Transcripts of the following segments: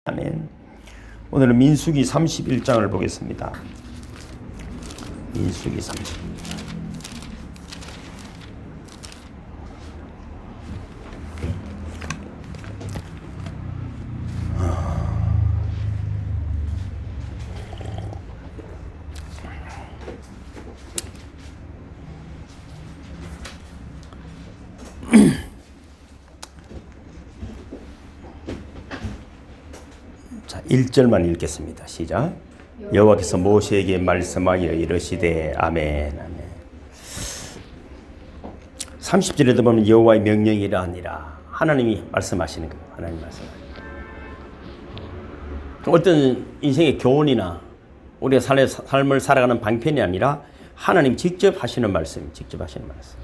아멘. 오늘은 민수기 31장을 보겠습니다. 민수기 31장. 자, 1절만 읽겠습니다. 시작. 여호와께서 모세에게 말씀하여 이르시되 아멘. 아멘. 30절에도 보면 여호와의 명령이라 아니라 하나님이 말씀하시는 거예요. 하나님 말씀하시는 거예요. 어떤 인생의 교훈이나 우리가 삶을 살아가는 방편이 아니라 하나님 직접 하시는 말씀, 직접 하시는 말씀.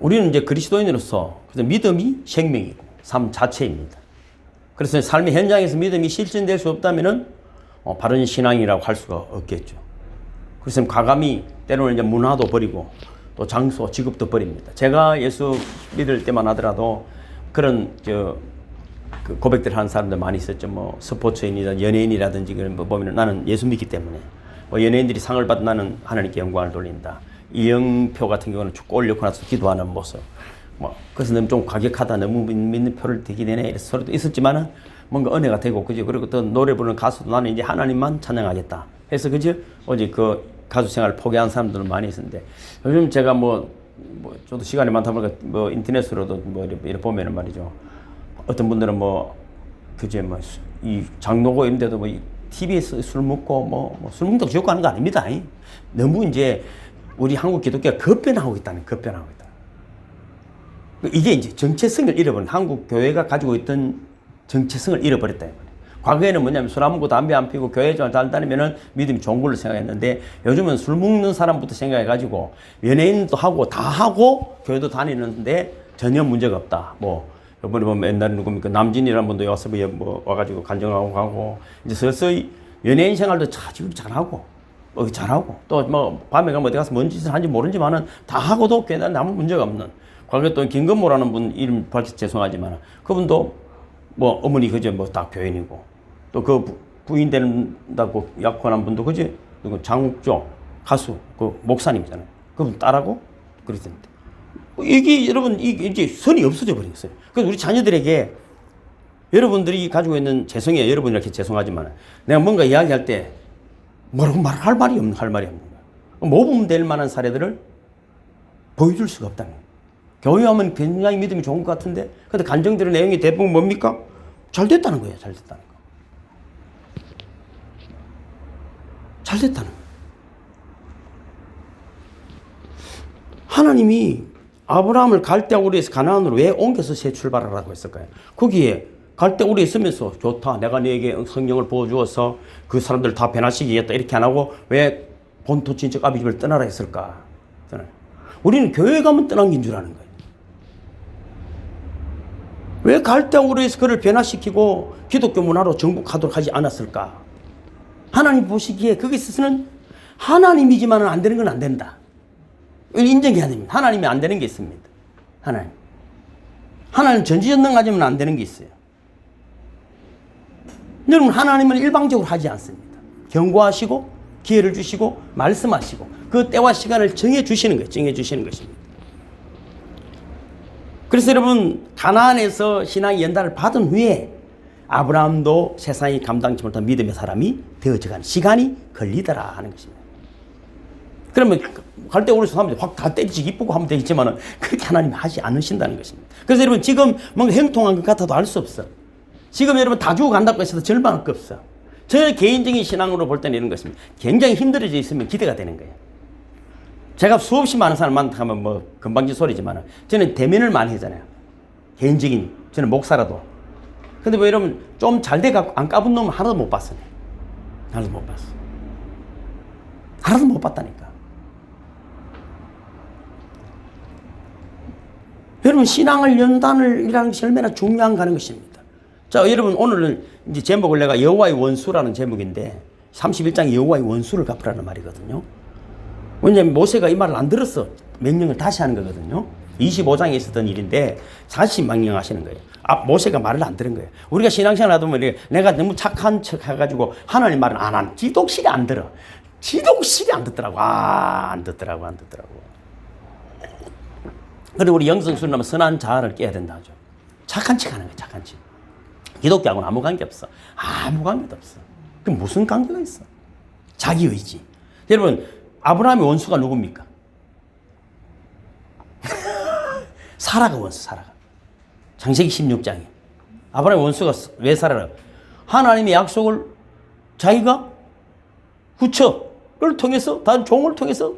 우리는 이제 그리스도인으로서 믿음이 생명이고 삶 자체입니다. 그래서 삶의 현장에서 믿음이 실천될 수 없다면은 바른 신앙이라고 할 수가 없겠죠. 그래서 과감히 때로는 이제 문화도 버리고 또 장소, 직업도 버립니다. 제가 예수 믿을 때만 하더라도 그런 그 고백들 하는 사람들 많이 있었죠. 뭐 스포츠인이나 연예인이라든지 그런 거 보면은 나는 예수 믿기 때문에 뭐 연예인들이 상을 받은 나는 하나님께 영광을 돌린다. 이영표 같은 경우는 축구 올려놓고 나서 기도하는 모습. 그래서 너무 좀 과격하다, 너무 믿는 표를 대기 되네, 이런 소리도 있었지만은 뭔가 은혜가 되고, 그죠? 그리고 또 노래 부르는 가수도 나는 이제 하나님만 찬양하겠다 해서, 그죠? 어제 그 가수 생활을 포기한 사람들은 많이 있었는데, 요즘 제가 저도 시간이 많다 보니까 인터넷으로도 이렇게 보면은 말이죠. 어떤 분들은 그죠? 이 장로고 이런데도 TV에서 술 먹고 술 먹는다고 지옥 가는 거 아닙니다. 너무 이제 우리 한국 기독교가 급변하고 있다는, 급변하고 있다. 이게 이제 정체성을 잃어버린, 한국 교회가 가지고 있던 정체성을 잃어버렸다. 과거에는 뭐냐면 술 안 먹고 담배 안 피고 교회 잘 다니면은 믿음이 좋은 걸로 생각했는데, 요즘은 술 먹는 사람부터 생각해가지고 연예인도 하고 다 하고 교회도 다니는데 전혀 문제가 없다. 이번에 보면 옛날에 누굽니까? 남진이라는 분도 와서 와가지고 간증하고 가고, 이제 서서히 연예인 생활도 지금 잘하고, 잘하고, 또 밤에 가면 어디 가서 뭔 짓을 하는지 모르지만은 다 하고도 교회에 아무 문제가 없는. 과거에 또 김건모라는 분 이름 밝혀서 죄송하지만 그분도 어머니 그저 다 교인이고, 또 그 부인 된다고 약혼한 분도 그저 누구 장욱조 가수 그 목사님이잖아요. 그분 딸하고 그랬었는데 이게 여러분 이게 이제 선이 없어져 버렸어요. 그래서 우리 자녀들에게 여러분들이 가지고 있는 죄송해요. 여러분 이렇게 죄송하지만 내가 뭔가 이야기할 때 뭐라고 할 말이 없는 거야. 모범될 만한 사례들을 보여줄 수가 없다는 거예요. 교회하면 굉장히 믿음이 좋은 것 같은데, 근데 간증들의 내용이 대부분 뭡니까? 잘 됐다는 거예요. 잘 됐다는 거. 잘 됐다는 거예요. 하나님이 아브라함을 갈대아 우리에서 가나안으로 왜 옮겨서 새 출발하라고 했을까요? 거기에 갈대아 우리에 있으면서 좋다, 내가 너에게 성령을 부어주어서 그 사람들 다 변화시키겠다 이렇게 안 하고 왜 본토 친척 아비 집을 떠나라 했을까? 우리는 교회 가면 떠난 긴 줄 아는 거예요. 왜 갈대아 우르에서 그를 변화시키고 기독교 문화로 정복하도록 하지 않았을까? 하나님 보시기에 거기 있어서는 하나님이지만은 안 되는 건 안 된다. 인정해야 됩니다. 하나님이 안 되는 게 있습니다. 하나님 전지전능하지만 안 되는 게 있어요. 여러분, 하나님은 일방적으로 하지 않습니다. 경고하시고 기회를 주시고 말씀하시고 그 때와 시간을 정해 주시는 거예요. 정해 주시는 것입니다. 그래서 여러분, 가나안에서 신앙의 연단을 받은 후에 아브라함도 세상이 감당치 못한 믿음의 사람이 되어져가는 시간이 걸리더라 하는 것입니다. 그러면 갈대아 우르에서 사람들이 확 다 때리지 이쁘고 하면 되겠지만 그렇게 하나님이 하지 않으신다는 것입니다. 그래서 여러분, 지금 뭔가 형통한 것 같아도 알 수 없어. 지금 여러분 다 죽어간다고 해서 절망할 거 없어. 저는 개인적인 신앙으로 볼 때는 이런 것입니다. 굉장히 힘들어져 있으면 기대가 되는 거예요. 제가 수없이 많은 사람 만나면 금방진 소리지만 저는 대면을 많이 하잖아요. 개인적인, 저는 목사라도. 근데 여러분 좀 잘 돼갖고 안 까본 놈은 하나도 못 봤어. 하나도 못 봤어. 하나도 못 봤다니까. 여러분, 신앙을 연단이라는 것이 얼마나 중요한가 하는 것입니다. 자, 여러분, 오늘은 이제 제목을 내가 여호와의 원수라는 제목인데 31장 여호와의 원수를 갚으라는 말이거든요. 왜냐하면 모세가 이 말을 안 들었어. 명령을 다시 하는 거거든요. 25장에 있었던 일인데 다시 망령하시는 거예요. 모세가 말을 안 들은 거예요. 우리가 신앙생활 하다 보면 내가 너무 착한 척 해가지고 하나님 말은 안 하는, 지독실이 안 들어. 지독실이 안 듣더라고. 안 듣더라고. 그리고 우리 영성순이라면 선한 자아를 깨야 된다 하죠. 착한 척 하는 거예요. 착한 척. 기독교하고는 아무 관계 없어. 아무 관계도 없어. 그럼 무슨 관계가 있어? 자기 의지. 여러분, 아브라함의 원수가 누굽니까? 사라가 원수, 사라가. 창세기 16장에. 아브라함의 원수가 왜 사라라? 하나님의 약속을 자기가 후처를 통해서, 다른 종을 통해서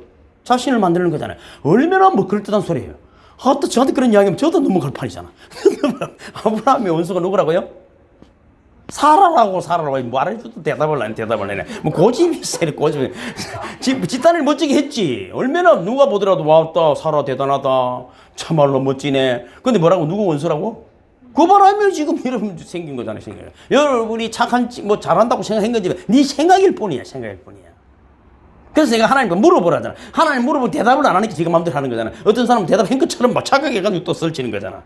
자신을 만드는 거잖아요. 얼마나 뭐 그럴듯한 소리예요. 또 저한테 그런 이야기하면 저도 너무 갈판이잖아. 아브라함의 원수가 누구라고요? 사라라고 말해줘도 대답을 안 해. 뭐 고집이 있어요, 고집이. 집단을 멋지게 했지. 얼마나 누가 보더라도 왔다, 사라 대단하다. 참말로 멋지네. 근데 뭐라고, 누구 원수라고? 그 바람에 지금 이런 생긴 거잖아요, 생각. 여러분이 착한, 뭐 잘한다고 생각한 거지. 네 생각일 뿐이야. 그래서 내가 하나님께 물어보라잖아. 하나님 물어보면 대답을 안 하니까 지가 마음대로 하는 거잖아. 어떤 사람은 대답한 것처럼 막 착각해가지고 또 설치는 거잖아.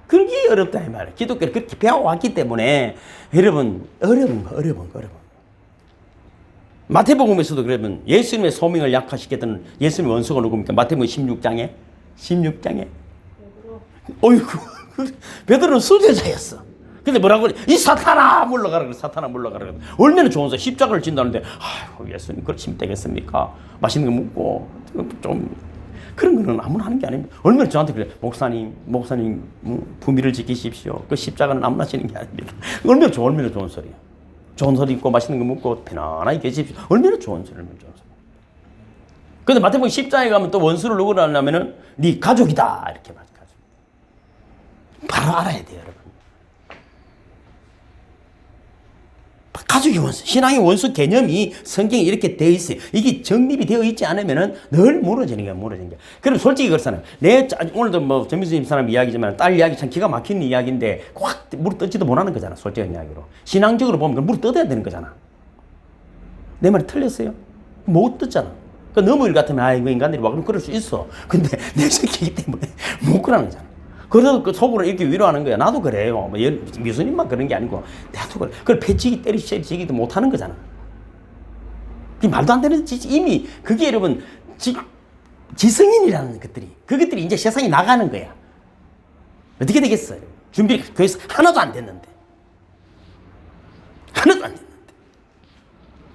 그게 어렵다, 이 말이야. 기독교를 그렇게 배워왔기 때문에, 여러분, 어려운 거. 마태복음에서도 그러면 예수님의 소명을 약화시켰던 예수님의 원수가 누굽니까? 마태복음 16장에. 어이구, 베드로는 수제자였어. 근데 뭐라고 그래? 이 사탄아! 물러가라 그래. 얼마나 좋은 소리. 십자가를 진다는데, 예수님, 그러시면 되겠습니까? 맛있는 거 먹고, 좀, 그런 거는 아무나 하는 게 아닙니다. 얼마나 저한테 그래. 목사님, 부미를 지키십시오. 그 십자가는 아무나 지는 게 아닙니다. 얼마나 좋은 소리야. 좋은 소리 있고, 맛있는 거 먹고, 편안하게 계십시오. 얼마나 좋은 소리. 근데 마태복음 10장에 가면 또 원수를 누구를 하려면은, 네 가족이다. 이렇게 말해요. 바로 알아야 돼요, 여러분. 가족이 원수, 신앙의 원수 개념이 성경에 이렇게 되어 있어요. 이게 정립이 되어 있지 않으면은 늘 무너지는 거야. 그럼 솔직히 그렇잖아요. 오늘도 뭐 정민수님 사람 이야기지만 딸 이야기 참 기가 막히는 이야기인데 확 물어 뜯지도 못하는 거잖아. 솔직한 이야기로. 신앙적으로 보면 그걸 물어 뜯어야 되는 거잖아. 내 말이 틀렸어요? 못 뜯잖아. 너무 일 같으면 이거 인간들이 와 그럼 그럴 수 있어. 근데 내 새끼이기 때문에 못 그러는 거잖아. 그래서 그 속으로 이렇게 위로하는 거야. 나도 그래요. 미수님만 그런 게 아니고, 나도 그래. 그걸 패치기, 때리기도 못 하는 거잖아. 그 말도 안 되는 짓이 이미, 그게 여러분, 지성인이라는 그것들이 이제 세상에 나가는 거야. 어떻게 되겠어요? 준비가 거기서 하나도 안 됐는데.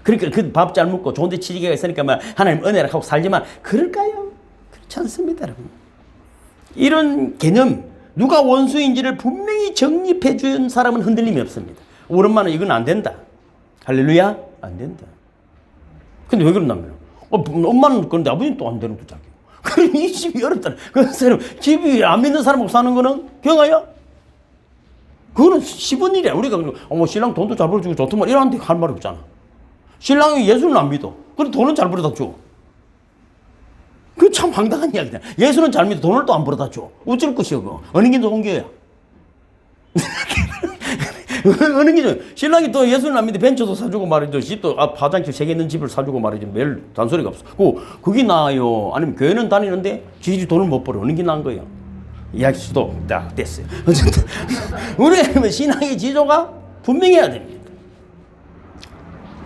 그러니까 그 밥 잘 먹고 좋은 데 취직가 있으니까 막 하나님 은혜를 하고 살지만, 그럴까요? 그렇지 않습니다, 여러분. 이런 개념, 누가 원수인지를 분명히 정립해 준 사람은 흔들림이 없습니다. 우리 엄마는 이건 안 된다. 할렐루야? 안 된다. 근데 왜 그러냐면, 엄마는 그런데 아버지는 또 안 되는 또 자기. 그럼 이 집이 어렵다. 그 사람, 집이 안 믿는 사람하고 사는 거는 경아야? 그거는 쉬운 일이야. 우리가 신랑 돈도 잘 벌어주고 좋더만 이러는데 할 말이 없잖아. 신랑이 예수는 안 믿어. 그래 돈은 잘 벌어다 줘. 그 참 황당한 이야기다. 예수는 잘 믿어 돈을 또 안 벌어다 줘. 어쩔 것이야 그거. 어느 게 좋은 게야. 어느 게 좋아. 신랑이 또 예수는 안 믿어 벤처도 사주고 말이죠. 집도 화장실 3개 있는 집을 사주고 말이죠. 매일 단소리가 없어. 그게 나아요. 아니면 교회는 다니는데 지지 돈을 못 벌어. 어느 게 나은 거예요. 이야기 수도 됐어요. 어쨌든 우리가 신앙의 지조가 분명해야 됩니다.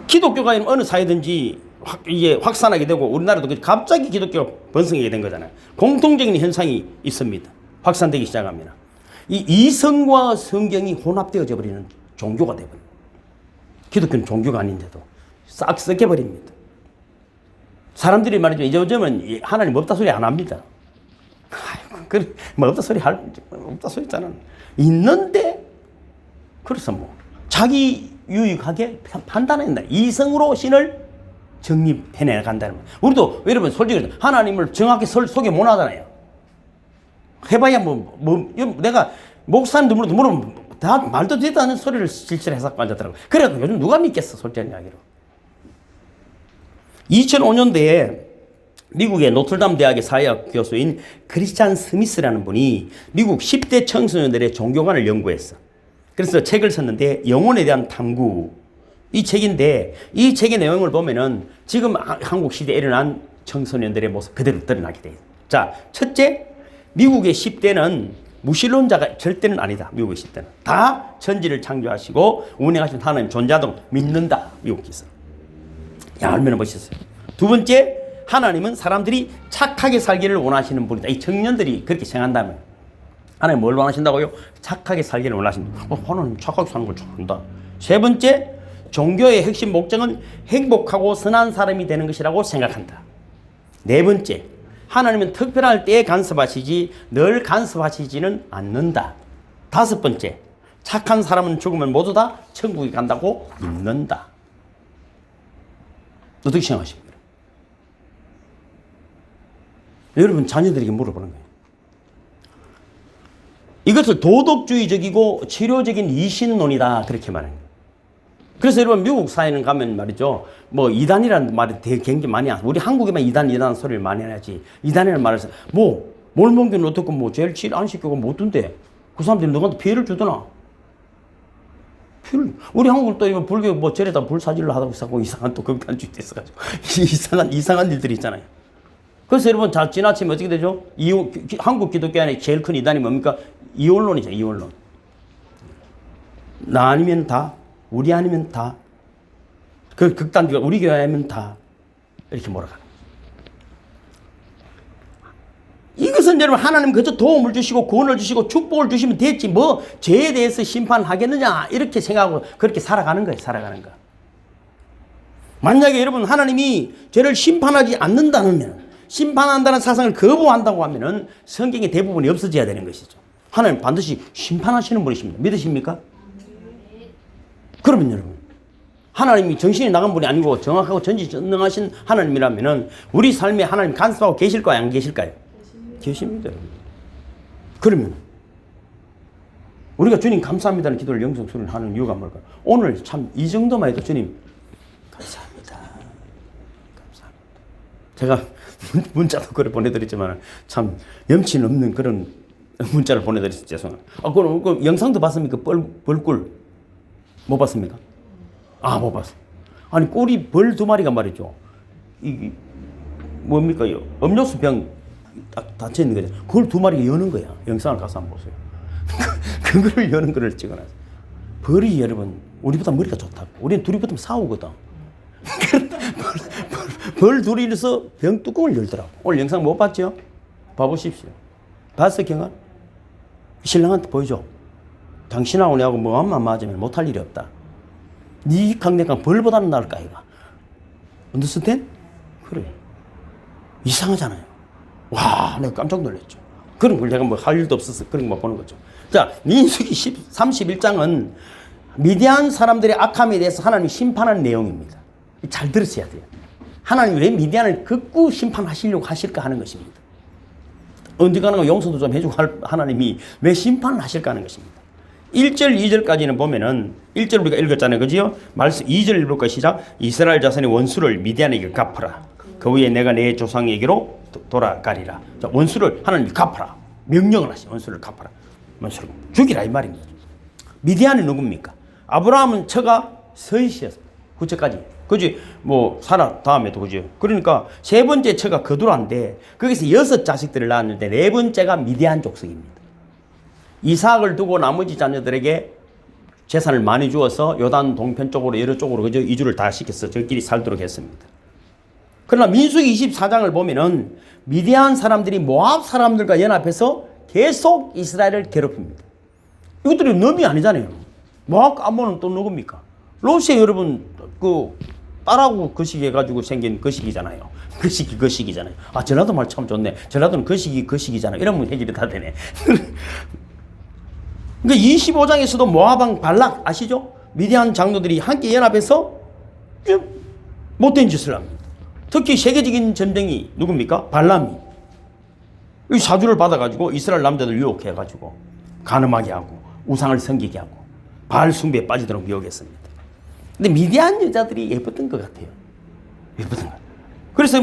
기독교가 어느 사회든지 이게 확산하게 되고 우리나라도 갑자기 기독교가 번성하게 된 거잖아요. 공통적인 현상이 있습니다. 확산되기 시작합니다. 이 이성과 성경이 혼합되어져 버리는 종교가 되버립니다. 기독교는 종교가 아닌데도 싹 섞여버립니다. 사람들이 말이죠. 요즘은 하나님 없다 소리 안 합니다. 뭐 없다 소리 있잖아. 있는데 그래서 뭐 자기 유익하게 판단한다. 이성으로 신을 정립해내 간다는 거예요. 우리도 여러분 솔직히 하나님을 정확히 소개 못 하잖아요. 해봐야 내가 목사님도 물으면 다 말도 되지 않는 소리를 실실 해서 앉았더라고요. 그래서 요즘 누가 믿겠어, 솔직한 이야기로. 2005년도에 미국의 노틀담 대학의 사회학 교수인 크리스찬 스미스라는 분이 미국 10대 청소년들의 종교관을 연구했어. 그래서 책을 썼는데 영혼에 대한 탐구, 이 책인데 이 책의 내용을 보면은 지금 한국 시대에 일어난 청소년들의 모습 그대로 드러나게 돼요. 자, 첫째, 미국의 10대는 무신론자가 절대는 아니다. 미국의 10대는. 다 천지를 창조하시고 운행하신 하나님 존재하도록 믿는다. 미국에서. 야, 얼마나 멋있어요. 두 번째, 하나님은 사람들이 착하게 살기를 원하시는 분이다. 이 청년들이 그렇게 생각한다면 하나님 뭘 원하신다고요? 착하게 살기를 원하신다. 하나님 착하게 사는 걸 좋아한다. 세 번째, 종교의 핵심 목적은 행복하고 선한 사람이 되는 것이라고 생각한다. 네 번째, 하나님은 특별할 때에 간섭하시지 늘 간섭하시지는 않는다. 다섯 번째, 착한 사람은 죽으면 모두 다 천국에 간다고 믿는다. 어떻게 생각하십니까? 여러분 자녀들에게 물어보는 거예요. 이것을 도덕주의적이고 치료적인 이신론이다 그렇게 말해요. 그래서 여러분 미국 사회는 가면 말이죠. 뭐 이단이라는 말이 되게 굉장히 많이 안. 우리 한국에만 이단 소리를 많이 해야지. 이단이라는 말을 뭐 몰몬교는 어떻고 뭐 제일 칠 안 시키고 못 둔대. 그 사람들이 너한테 피해를 주더나. 피해를. 우리 한국은 또 이거 불교 뭐 절에다 불 사질러 하다고 있고 이상한 또 극단주의 됐어가지고 이상한 일들이 있잖아요. 그래서 여러분 자 지나치면 어떻게 되죠? 한국 기독교 안에 제일 큰 이단이 뭡니까? 이원론이죠. 이원론. 나 아니면 다. 우리 아니면 다. 그 극단주의가 우리 교회 아니면 다. 이렇게 몰아가는. 이것은 여러분 하나님 그저 도움을 주시고 구원을 주시고 축복을 주시면 됐지 뭐 죄에 대해서 심판하겠느냐 이렇게 생각하고 그렇게 살아가는 거예요. 살아가는 거. 만약에 여러분 하나님이 죄를 심판하지 않는다면 심판한다는 사상을 거부한다고 하면은 성경의 대부분이 없어져야 되는 것이죠. 하나님 반드시 심판하시는 분이십니다. 믿으십니까? 그러면 여러분 하나님이 정신이 나간 분이 아니고 정확하고 전지전능하신 하나님이라면은 우리 삶에 하나님 간섭하고 계실까요? 안 계실까요? 계십니다. 그러면 우리가 주님 감사합니다는 기도를 영성소리를 하는 이유가 뭘까요? 오늘 참 이 정도만 해도 주님 감사합니다. 감사합니다. 제가 문자도 그걸 보내드렸지만 참 염치 없는 그런 문자를 보내드려서 죄송합니다. 그럼 그 영상도 봤습니까? 벌꿀 못 봤습니까? 못 봤어. 아니 꿀이 벌 두 마리가 말이죠. 이 뭡니까? 음료수 병 딱 닫혀 있는 거죠. 그걸 두 마리가 여는 거야. 영상을 가서 한번 보세요. 그걸 여는 거를 찍어놨어. 벌이 여러분 우리보다 머리가 좋다고. 우리는 둘이 붙으면 싸우거든. 벌 둘이서 병 뚜껑을 열더라고. 오늘 영상 못 봤죠? 봐보십시오. 봤어 경아? 신랑한테 보여줘. 당신하고 내하고 뭐만 맞으면 못할 일이 없다. 네 강력한 벌보다는 나을까 이가. 언더스탠? 그래. 이상하잖아요. 와, 내가 깜짝 놀랐죠. 그런 걸 내가 뭐 할 일도 없어서 그런 거 보는 거죠. 자, 민수기 31장은 미디안 사람들의 악함에 대해서 하나님이 심판하는 내용입니다. 잘 들으셔야 돼요. 하나님이 왜 미디안을 극구 심판하시려고 하실까 하는 것입니다. 언젠가는 용서도 좀 해주고 하나님이 왜 심판을 하실까 하는 것입니다. 1절, 2절까지는 보면은 1절 우리가 읽었잖아요. 그지요? 말씀 2절 읽을 것 시작. 이스라엘 자손의 원수를 미디안에게 갚아라. 그 후에 내가 내 조상에게로 돌아가리라. 자, 원수를 하나님이 갚아라. 명령을 하시죠. 원수를 갚아라. 원수를 죽이라 이 말입니다. 미디안이 누굽니까? 아브라함은 처가 서이시였습니다. 후처까지. 그지? 뭐 사라 다음에도 그지? 그러니까 세 번째 처가 거두라인데 거기서 6 자식들을 낳았는데 네 번째가 미디안 족속입니다. 이삭을 두고 나머지 자녀들에게 재산을 많이 주어서 요단 동편 쪽으로 여러 쪽으로 그저 이주를 다 시켜서 저끼리 살도록 했습니다. 그러나 민수기 24장을 보면은 미디안 사람들이 모압 사람들과 연합해서 계속 이스라엘을 괴롭힙니다. 이것들이 넘이 아니잖아요. 모압 암몬은 또 누굽니까? 러시아 여러분 그 딸하고 거시기해가지고 생긴 거시기잖아요. 거시기잖아요. 전라도 말 참 좋네. 전라도는 거시기잖아요. 이러면 해결이 다 되네. 그러니까 25장에서도 모압왕 발락 아시죠? 미디안 장로들이 함께 연합해서 못된 짓을 합니다. 특히 세계적인 전쟁이 누굽니까? 발람이 이 사주를 받아가지고 이스라엘 남자들 유혹해가지고 간음하게 하고 우상을 섬기게 하고 바알 숭배에 빠지도록 유혹했습니다. 근데 미디안 여자들이 예뻤던 것 같아요. 예뻤던 것 같아요. 그래서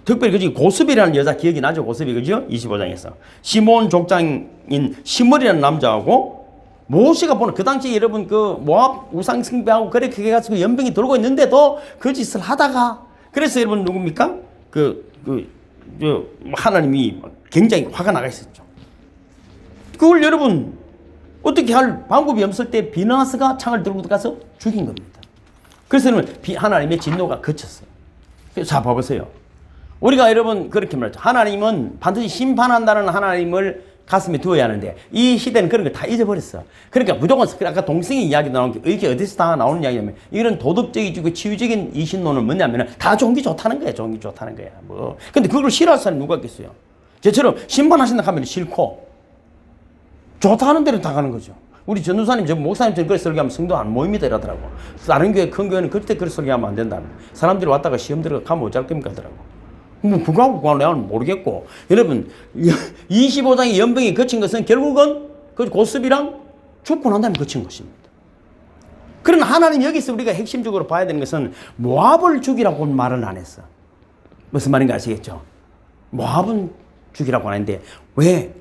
특별히 그지 고스벨이라는 여자 기억이 나죠? 고스벨 그죠? 25장에서 시몬 족장인 시므리라는 남자하고 모세가 보는 그 당시에 여러분 그 모압 우상 숭배하고 그렇게 해가지고 연병이 돌고 있는데도 그 짓을 하다가 그래서 여러분 누굽니까? 하나님이 굉장히 화가 나가 있었죠. 그걸 여러분 어떻게 할 방법이 없을 때 비나스가 창을 들고 가서 죽인 겁니다. 그래서 하나님의 진노가 그쳤어요. 자, 봐보세요. 우리가 여러분 그렇게 말하죠. 하나님은 반드시 심판한다는 하나님을 가슴에 두어야 하는데 이 시대는 그런 걸 다 잊어버렸어. 그러니까 무조건 아까 동생의 이야기 나온 게 이게 어디서 다 나오는 이야기냐면 이런 도덕적이고 치유적인 이신론은 뭐냐면 다 좋은 게 좋다는 거야. 좋은 게 좋다는 거야. 뭐. 근데 그걸 싫어할 사람이 누가 있겠어요? 저처럼 심판하신다 하면 싫고 좋다는 대로 다 가는 거죠. 우리 전도사님, 저 목사님처럼 그렇게 설교하면 성도 안 모입니다 이러더라고. 다른 교회, 큰 교회는 그때 그렇게 설교하면 안 된다. 사람들이 왔다가 시험 들어가 가면 어쩔 겁니까 하더라고. 뭐 그거하고 내가 모르겠고. 여러분 25장의 연병이 거친 것은 결국은 그 고습이랑 죽고 난 다음에 거친 것입니다. 그러나 하나님 여기서 우리가 핵심적으로 봐야 되는 것은 모압을 죽이라고 말은 안 했어. 무슨 말인지 아시겠죠? 모압은 죽이라고 하는데 왜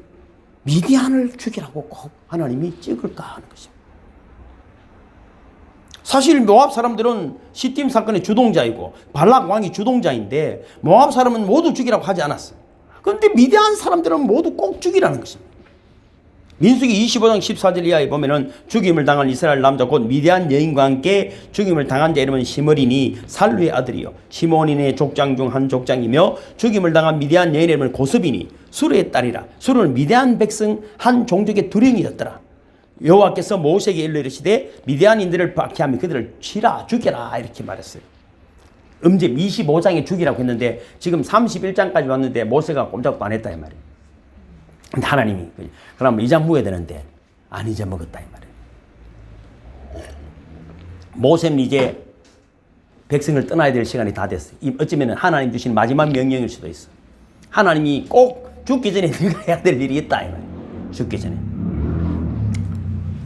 미디안을 죽이라고 꼭 하나님이 찍을까 하는 것입니다. 사실 모압 사람들은 시딤 사건의 주동자이고 발락 왕이 주동자인데 모압 사람은 모두 죽이라고 하지 않았어요. 그런데 미디안 사람들은 모두 꼭 죽이라는 것입니다. 민수기 25장 14절 이하에 보면은 죽임을 당한 이스라엘 남자 곧 미디안 여인과 함께 죽임을 당한 자 이름은 시므리니 살루의 아들이요 시몬인의 족장 중 한 족장이며 죽임을 당한 미디안 여인의 이름은 고습이니 수르의 딸이라. 수르는 미디안 백성 한 종족의 두령이었더라. 여호와께서 모세에게 일러 이르시되 미디안인들을 박해하며 그들을 치라 죽여라 이렇게 말했어요. 음집 25장에 죽이라고 했는데 지금 31장까지 왔는데 모세가 꼼짝도 안 했다 이 말이에요. 근데 하나님이 그럼 이장 묵어야 되는데 안 잊어먹었다 이 말이에요. 모세는 이제 백성을 떠나야 될 시간이 다 됐어요. 어쩌면 하나님 주신 마지막 명령일 수도 있어. 하나님이 꼭 죽기 전에 네가 해야 될 일이 있다 이 말이에요. 죽기 전에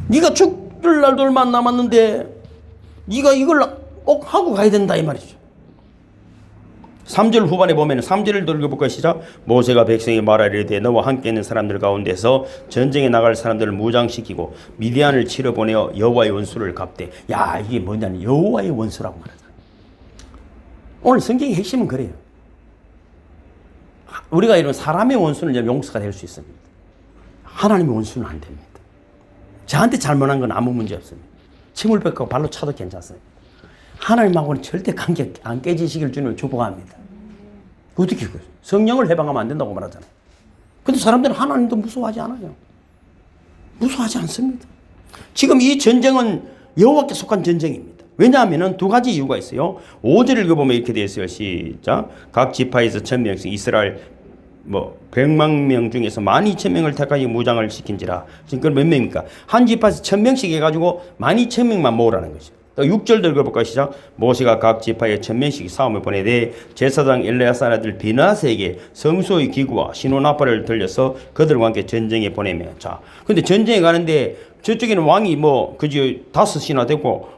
네가 죽을 날도 얼마 안 남았는데 네가 이걸 꼭 하고 가야 된다 이 말이죠. 3절 후반에 보면 3절을 읽어볼까요? 시작. 모세가 백성에게 말하리되 너와 함께 있는 사람들 가운데서 전쟁에 나갈 사람들을 무장시키고 미디안을 치러 보내어 여호와의 원수를 갚되. 야, 이게 뭐냐면 여호와의 원수라고 말하잖아요. 오늘 성경의 핵심은 그래요. 우리가 이런 사람의 원수는 용서가 될 수 있습니다. 하나님의 원수는 안 됩니다. 저한테 잘못한 건 아무 문제 없습니다. 침을 뱉고 발로 차도 괜찮습니다. 하나님하고는 절대 관계 안 깨지시길 주님을 축복합니다. 어떻게 그래요? 성령을 해방하면 안 된다고 말하잖아요. 근데 사람들은 하나님도 무서워하지 않아요. 무서워하지 않습니다. 지금 이 전쟁은 여호와께 속한 전쟁입니다. 왜냐하면 두 가지 이유가 있어요. 5절 읽어보면 이렇게 되어 있어요. 시작. 각 지파에서 1000명씩 이스라엘 100만 명 중에서 12,000명을 택하여 무장을 시킨지라. 지금 그건 몇 명입니까? 한 지파에서 1000명씩 해가지고 12,000명만 모으라는 거죠. 6절 읽어볼까요? 시작. 모세가 각 지파에 1000명씩 사움을 보내되 제사장 엘레아살 아들 비나스에게 성소의 기구와 신호나팔을 들려서 그들과 함께 전쟁에 보내며. 자, 근데 전쟁에 가는데 저쪽에는 왕이 그지 5이나 되고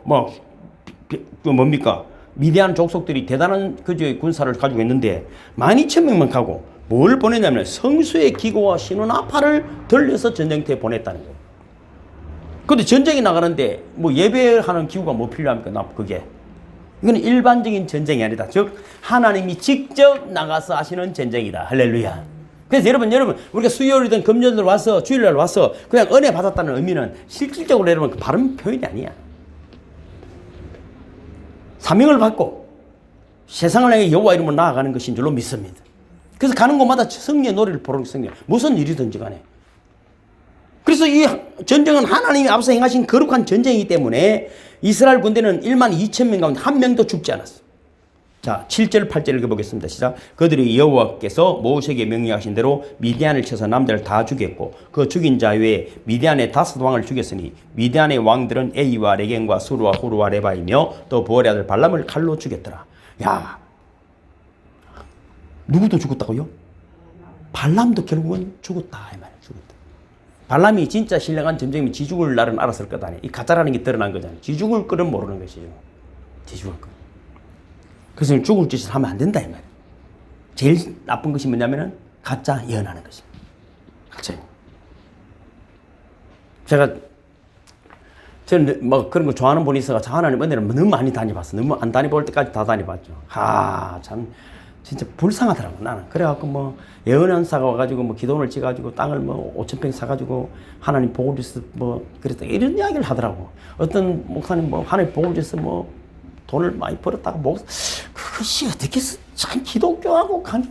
뭡니까? 미디안 족속들이 대단한 그지 군사를 가지고 있는데 12,000명만 가고 뭘 보내냐면 성소의 기구와 신호나팔을 들려서 전쟁터에 보냈다는 거예요. 근데 전쟁에 나가는데 예배하는 기구가 필요합니까? 그게. 이건 일반적인 전쟁이 아니다. 즉, 하나님이 직접 나가서 하시는 전쟁이다. 할렐루야. 그래서 여러분, 우리가 수요일이든 금요일들 와서, 주일날 와서 그냥 은혜 받았다는 의미는 실질적으로 여러분, 그 바른 표현이 아니야. 사명을 받고 세상을 향해 여호와 이름으로 나아가는 것인 줄로 믿습니다. 그래서 가는 곳마다 성령의 노래를 부르는 성령. 무슨 일이든지 간에. 그래서 이 전쟁은 하나님이 앞서 행하신 거룩한 전쟁이기 때문에 이스라엘 군대는 12,000명 가운데 한 명도 죽지 않았어요. 자, 7절, 8절 읽어보겠습니다. 시작. 그들이 여호와께서 모세에게 명령하신 대로 미디안을 쳐서 남자를 다 죽였고 그 죽인 자 외에 미디안의 5 왕을 죽였으니 미디안의 왕들은 에이와 레겐과 수르와 후르와 레바이며 또 부올의 아들 발람을 칼로 죽였더라. 야, 누구도 죽었다고요? 발람도 결국은 죽었다 이 말이에요. 죽었다. 발람이 진짜 신령한 전쟁이면 지 죽을 날은 알았을 것 아니에요. 이 가짜라는 게 드러난 거잖아요. 지 죽을 거는 모르는 것이죠. 지 죽을 거. 그래서 죽을 짓을 하면 안 된다 이 말이에요. 제일 나쁜 것이 뭐냐면은 가짜 예언하는 것입니다. 가짜. 저는 그런 거 좋아하는 분이 있어서 하나님 은혜를 너무 많이 다녀봤어. 너무 안 다녀볼 때까지 다 다녀봤죠. 참 진짜 불쌍하더라고, 나는. 그래갖고 뭐, 예언한사가 와가지고 뭐, 기도원을 찍어가지고 땅을 뭐, 5,000평 사가지고, 하나님 복을 주셔서 뭐, 그랬다. 이런 이야기를 하더라고. 어떤 목사님 뭐, 하나님 복을 주셔서 뭐, 돈을 많이 벌었다고 뭐, 그것이 어떻게 참 기독교하고 관계,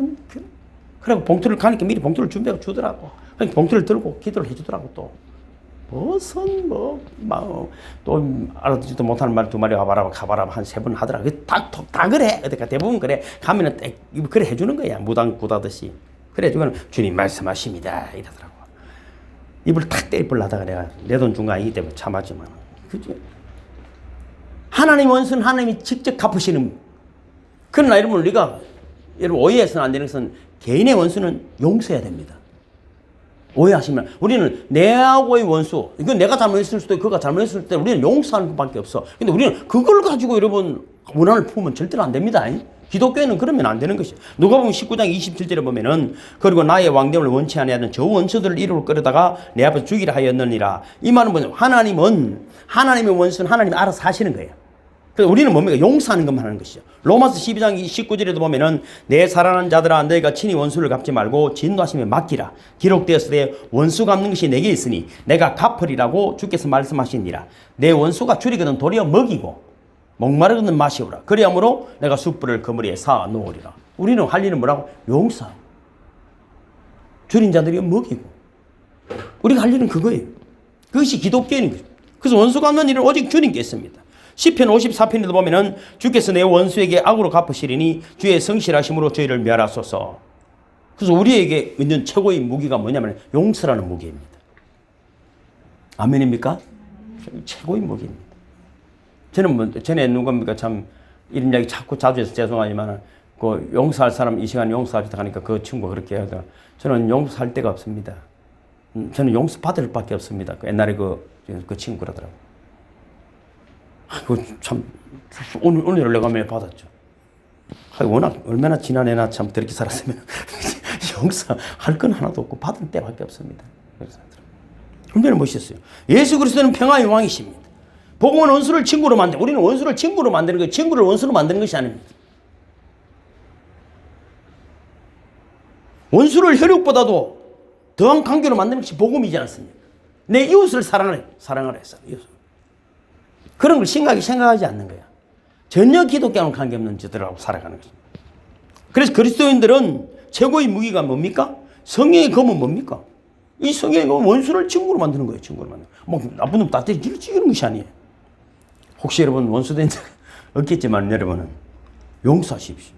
그래고 봉투를 가니까 미리 봉투를 준비하고 주더라고. 그러니까 봉투를 들고 기도를 해주더라고, 또. 무슨 또 알아듣지도 못하는 말 2마리 와봐라 가봐라 한 3번 하더라. 다 그래. 그러니까 대부분 그래. 가면은 그래 해주는 거야. 무당 구다듯이. 그래 주면 주님 말씀하십니다 이러더라고. 입을 탁 떼입을라다가 내가 내 돈 준 거 아니기 때문에 참았지만, 그죠? 하나님 원수는 하나님이 직접 갚으시는. 그러나 여러분, 우리가 여러분 오해해서는 안 되는 것은 개인의 원수는 용서해야 됩니다. 오해하시면 우리는 내하고의 원수, 이건 내가 잘못했을 수도 있고 그가 잘못했을 때 우리는 용서하는 것밖에 없어. 근데 우리는 그걸 가지고 여러분 원한을 품으면 절대로 안 됩니다. 기독교에는 그러면 안 되는 것이죠. 누가복음 19장 27절에 보면은 그리고 나의 왕됨을 원치 아니하는 저 원수들을 이루고 끌어다가 내 앞에서 죽이라 하였느니라. 이 말은 뭐냐? 하나님의 원수는 하나님이 알아서 하시는 거예요. 그래서 우리는 뭡니까? 용서하는 것만 하는 것이죠. 로마서 12장 19절에도 보면은 내 사랑하는 자들아 너희가 친히 원수를 갚지 말고 진노하심에 맡기라. 기록되었을 때 원수 갚는 것이 내게 있으니 내가 갚으리라고 주께서 말씀하시니라. 내 원수가 줄이거든 도리어 먹이고 목마르거든 마시오라. 그리하므로 내가 숯불을 그물에 사 놓으리라. 우리는 할 일은 뭐라고? 용서. 줄인 자들이 먹이고. 우리가 할 일은 그거예요. 그것이 기독교인 거죠. 그래서 원수 갚는 일은 오직 주님께 있습니다. 시편 54편에도 보면은 주께서 내 원수에게 악으로 갚으시리니 주의 성실하심으로 저희를 멸하소서. 그래서 우리에게 있는 최고의 무기가 뭐냐면 용서라는 무기입니다. 아멘입니까? 최고의 무기입니다. 저는 뭐 전에 누굽니까 참 이런 이야기 자주 해서 죄송하지만 그 용서할 사람 이 시간에 용서하겠다 하니까 그 친구가 그렇게 하다가 저는 용서할 데가 없습니다. 저는 용서 받을 밖에 없습니다. 옛날에 그 친구 그러더라고요. 그 참 오늘 내가 매일 받았죠. 워낙 얼마나 지난해나 참 그렇게 살았으면 용서할 건 하나도 없고 받은 때밖에 없습니다. 얼마나 멋있었어요. 예수 그리스도는 평화의 왕이십니다. 복음은 원수를 친구로 만들. 우리는 원수를 친구로 만드는 거예요. 친구를 원수로 만드는 것이 아닙니다. 원수를 혈육보다도 더한 관계로 만드는 것이 복음이지 않습니까? 내 이웃을 사랑하라 했어. 이웃을. 그런 걸 생각하지 않는 거야. 전혀 기독교와는 관계없는 자들하고 살아가는 것입니다. 그래서 그리스도인들은 최고의 무기가 뭡니까? 성령의 검은 뭡니까? 이 성령의 검은 원수를 친구로 만드는 거예요. 친구로 만드는 거예요. 뭐 나쁜 놈 다 때리는 것이 아니에요. 혹시 여러분 원수된 적 없겠지만 여러분은 용서하십시오.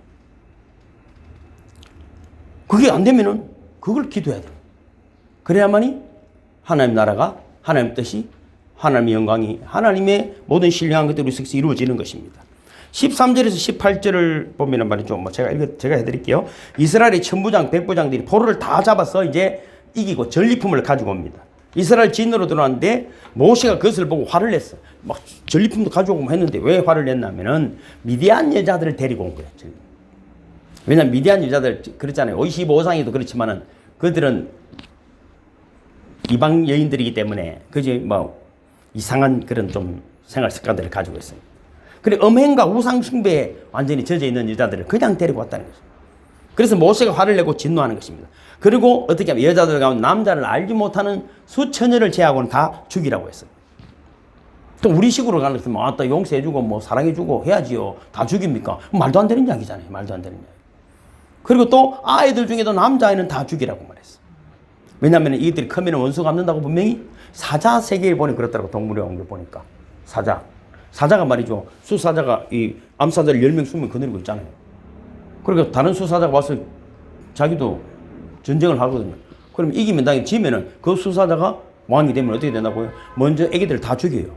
그게 안 되면은 그걸 기도해야 돼요. 그래야만이 하나님 나라가, 하나님 뜻이, 하나님의 영광이, 하나님의 모든 신령한 것들이 우리 속에서 이루어지는 것입니다. 13절에서 18절을 보면 말이죠. 뭐 제가 해드릴게요. 이스라엘의 천부장, 백부장들이 포로를 다 잡아서 이제 이기고 전리품을 가지고 옵니다. 이스라엘 진으로 들어왔는데 모세가 그것을 보고 화를 냈어. 막 전리품도 가져오고 했는데 왜 화를 냈냐면은 미디안 여자들을 데리고 온 거예요. 왜냐면 미디안 여자들 그렇잖아요. 55장에도 그렇지만은 그들은 이방 여인들이기 때문에 그지 뭐 이상한 그런 좀 생활 습관들을 가지고 있어요. 그래 음행과 우상 숭배에 완전히 젖어 있는 여자들을 그냥 데리고 왔다는 거죠. 그래서 모세가 화를 내고 진노하는 것입니다. 그리고 어떻게 하면 여자들 가운데 남자를 알지 못하는 수천여를 제하고는 다 죽이라고 했어요. 또 우리식으로 가는 것은 뭐 또 용서해주고 뭐 사랑해주고 해야지요. 다 죽입니까? 말도 안 되는 이야기잖아요. 말도 안 되는 이야기. 그리고 또 아이들 중에도 남자아이는 다 죽이라고 말했어. 왜냐하면 이들이 크면 원수 갚는다고 분명히 사자 세계에 보니 그렇더라고. 동물에 온 걸 보니까. 사자가 말이죠. 수사자가 이 암사자를 10명, 20명 거느리고 있잖아요. 그러니까 다른 수사자가 와서 자기도 전쟁을 하거든요. 그럼 이기면 당연히 지면은 그 수사자가 왕이 되면 어떻게 되나고요? 먼저 애기들을 다 죽여요.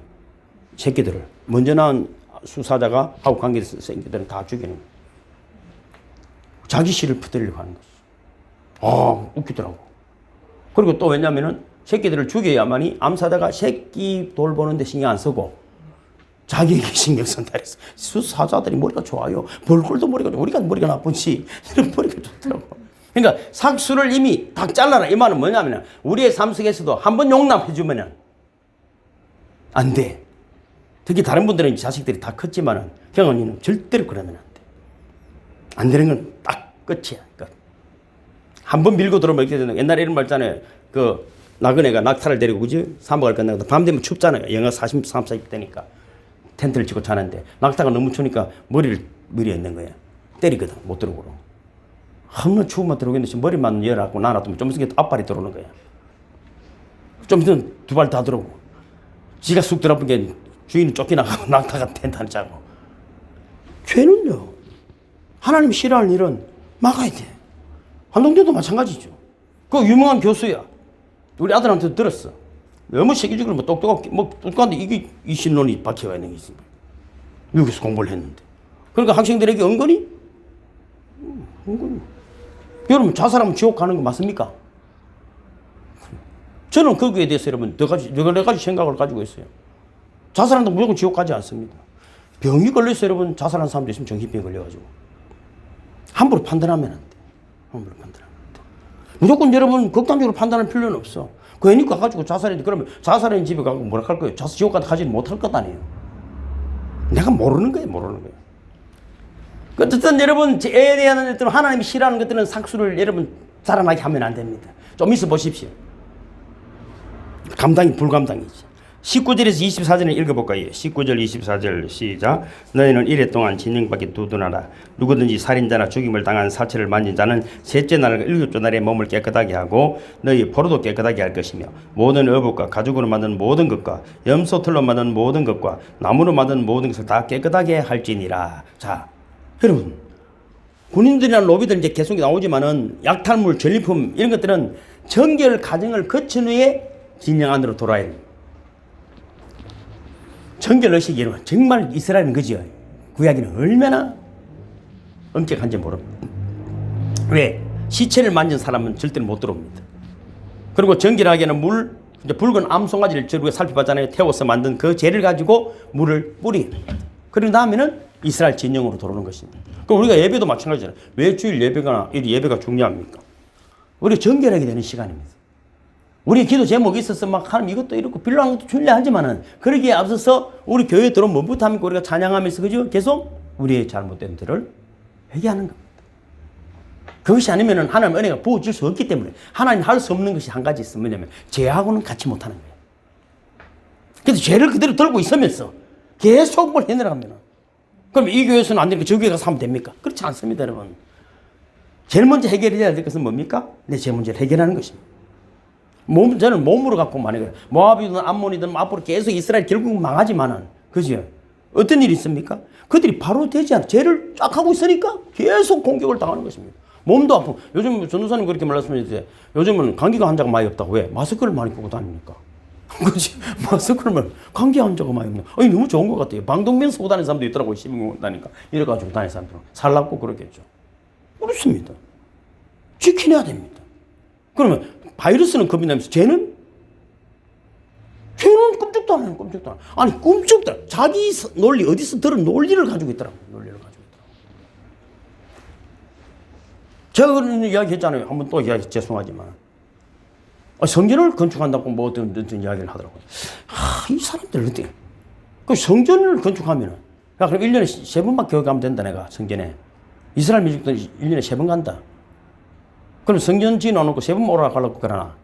새끼들을. 먼저 낳은 수사자가 하고 관계돼서 새끼들을 다 죽이는 거예요. 자기 씨를 퍼뜨리려고 하는 거죠. 아, 웃기더라고. 그리고 또 왜냐면은 새끼들을 죽여야만이 암사자가 새끼 돌보는데 신경 안 쓰고 자기에게 신경 쓴다 그랬어. 수사자들이 머리가 좋아요. 벌꿀도 머리가 좋아. 우리가 머리가 나쁜지 이런 머리가 좋더라고. 그러니까 삭수를 이미 딱 잘라라. 이 말은 뭐냐면 우리의 삶 속에서도 한번 용납해주면 안 돼. 특히 다른 분들은 자식들이 다 컸지만은 경원이는 절대로 그러면 안 돼. 안 되는 건 딱 끝이야. 끝. 한 번 밀고 들어오면 이렇게 되는. 옛날에 이런 말 있잖아요. 그 나그네가 낙타를 데리고 그지? 사막을 건너가 밤 되면 춥잖아요. 영하 43, 40 되니까 텐트를 치고 자는데 낙타가 너무 추니까 머리에 있는 거야. 때리거든. 못 들어오고. 한번 추우면 들어오겠는데 머리만 열어갖고 놔놔두면 좀 있으면 앞발이 들어오는 거야. 좀 있으면 두 발 다 들어오고. 지가 쑥 들어본 게 주인은 쫓겨나가고 낙타가 텐트 안에 자고. 죄는요. 하나님 싫어하는 일은 막아야 돼. 한동대도 마찬가지죠. 그 유명한 교수야. 우리 아들한테 들었어. 너무 세계적으로 뭐 똑똑한데 이게 이 신론이 박혀가 있는 게 있습니다. 여기서 공부를 했는데. 그러니까 학생들에게 은근히 여러분 자살하면 지옥 가는 거 맞습니까? 저는 거기에 대해서 여러분 여러 가지 생각을 가지고 있어요. 자살한다고 무조건 지옥 가지 않습니다. 병이 걸려서 여러분 자살한 사람도 있으면 정신병이 걸려가지고 함부로 판단하면 안 돼. 함부로 판단하면 안 돼. 무조건 여러분 극단적으로 판단할 필요는 없어. 괜히 가가지고 자살했는데 그러면 자살한 집에 가고 뭐라 할 거예요? 지옥 가지 못할 것 아니에요. 내가 모르는 거예요. 모르는 거예요. 어쨌든 여러분 죄에 대한 것들은 하나님이 싫어하는 것들은 상수를 여러분 자라나게 하면 안 됩니다. 좀 있어 보십시오. 감당이 불감당이지. 19절에서 24절을 읽어볼까요? 19절 24절 시작. 너희는 이래 동안 진영밖에 두둔하라. 누구든지 살인자나 죽임을 당한 사체를 만진 자는 셋째 날과 일곱째 날에 몸을 깨끗하게 하고 너희 포로도 깨끗하게 할 것이며 모든 어복과 가죽으로 만든 모든 것과 염소털로 만든 모든 것과 나무로 만든 모든 것을 다 깨끗하게 할지니라. 자, 여러분 군인들이나 노비들 이제 계속 나오지만은 약탈물, 전리품 이런 것들은 정결 과정을 거친 후에 진영 안으로 돌아야 됩니다. 정결의식이 여러분 정말 이스라엘은 그죠. 구약에는 얼마나 엄격한지 모릅니다. 왜? 시체를 만진 사람은 절대로 못 들어옵니다. 그리고 정결하게는 물, 이제 붉은 암송아지를 저희가 살펴봤잖아요. 태워서 만든 그 재를 가지고 물을 뿌립니다. 그런 다음에는 이스라엘 진영으로 돌아오는 것입니다. 그럼 우리가 예배도 마찬가지잖아요. 왜 주일 예배가 중요합니까? 우리가 정결하게 되는 시간입니다. 우리 기도 제목이 있어서 막 하나님 이것도 이렇고 필요한 것도 주려 하지만은 그러기에 앞서서 우리 교회에 들어오면 뭐부터 합니까? 우리가 찬양하면서 그죠? 계속 우리의 잘못된 들을 회개하는 겁니다. 그것이 아니면은 하나님 은혜가 부어질 수 없기 때문에 하나님 할 수 없는 것이 한 가지 있으면 뭐냐면 죄하고는 같이 못하는 거예요. 그래서 죄를 그대로 들고 있으면서 계속 뭘 해내라면 그럼 이 교회에서는 안 되니까 저 교회 가서 하면 됩니까? 그렇지 않습니다, 여러분. 제일 먼저 해결해야 될 것은 뭡니까? 내 죄 문제를 해결하는 것입니다. 저는 몸으로 갖고 만약에 모압이든 암몬이든 앞으로 계속 이스라엘 결국 망하지만은 그죠? 어떤 일이 있습니까? 그들이 바로 되지 않아. 죄를 쫙 하고 있으니까 계속 공격을 당하는 것입니다. 몸도 아프고 요즘 전도사님 그렇게 말씀하셨는데 요즘은 감기가 환자가 많이 없다고. 왜? 마스크를 많이 끼고 다니니까. 그렇지? 마스크를 감기 환자가 많이 없네. 아니 너무 좋은 것 같아요. 방독면 쓰고 다니는 사람도 있더라고요. 시민공원 다니까 이래가지고 다니는 사람들은 살랍고 그렇겠죠. 그렇습니다. 지켜내야 됩니다. 그러면 바이러스는 겁이 나면서 죄는 꿈쩍도 안 해요. 꿈쩍도 안 해요. 아니 꿈쩍도 안 해요. 자기 논리 어디서 들은 논리를 가지고 있더라고요. 논리를 가지고 있더라고요. 제가 그런 이야기 했잖아요. 한번 또 이야기 죄송하지만 성전을 건축한다고 뭐 어떤 이야기를 하더라고요. 이 사람들 어떻게 그 성전을 건축하면은 야 그럼 1년에 3번만 교회 가면 된다. 내가 성전에 이스라엘 민족들 1년에 3번 간다. 그럼 성전 지어놓고 3번 오라 가려고 그러나?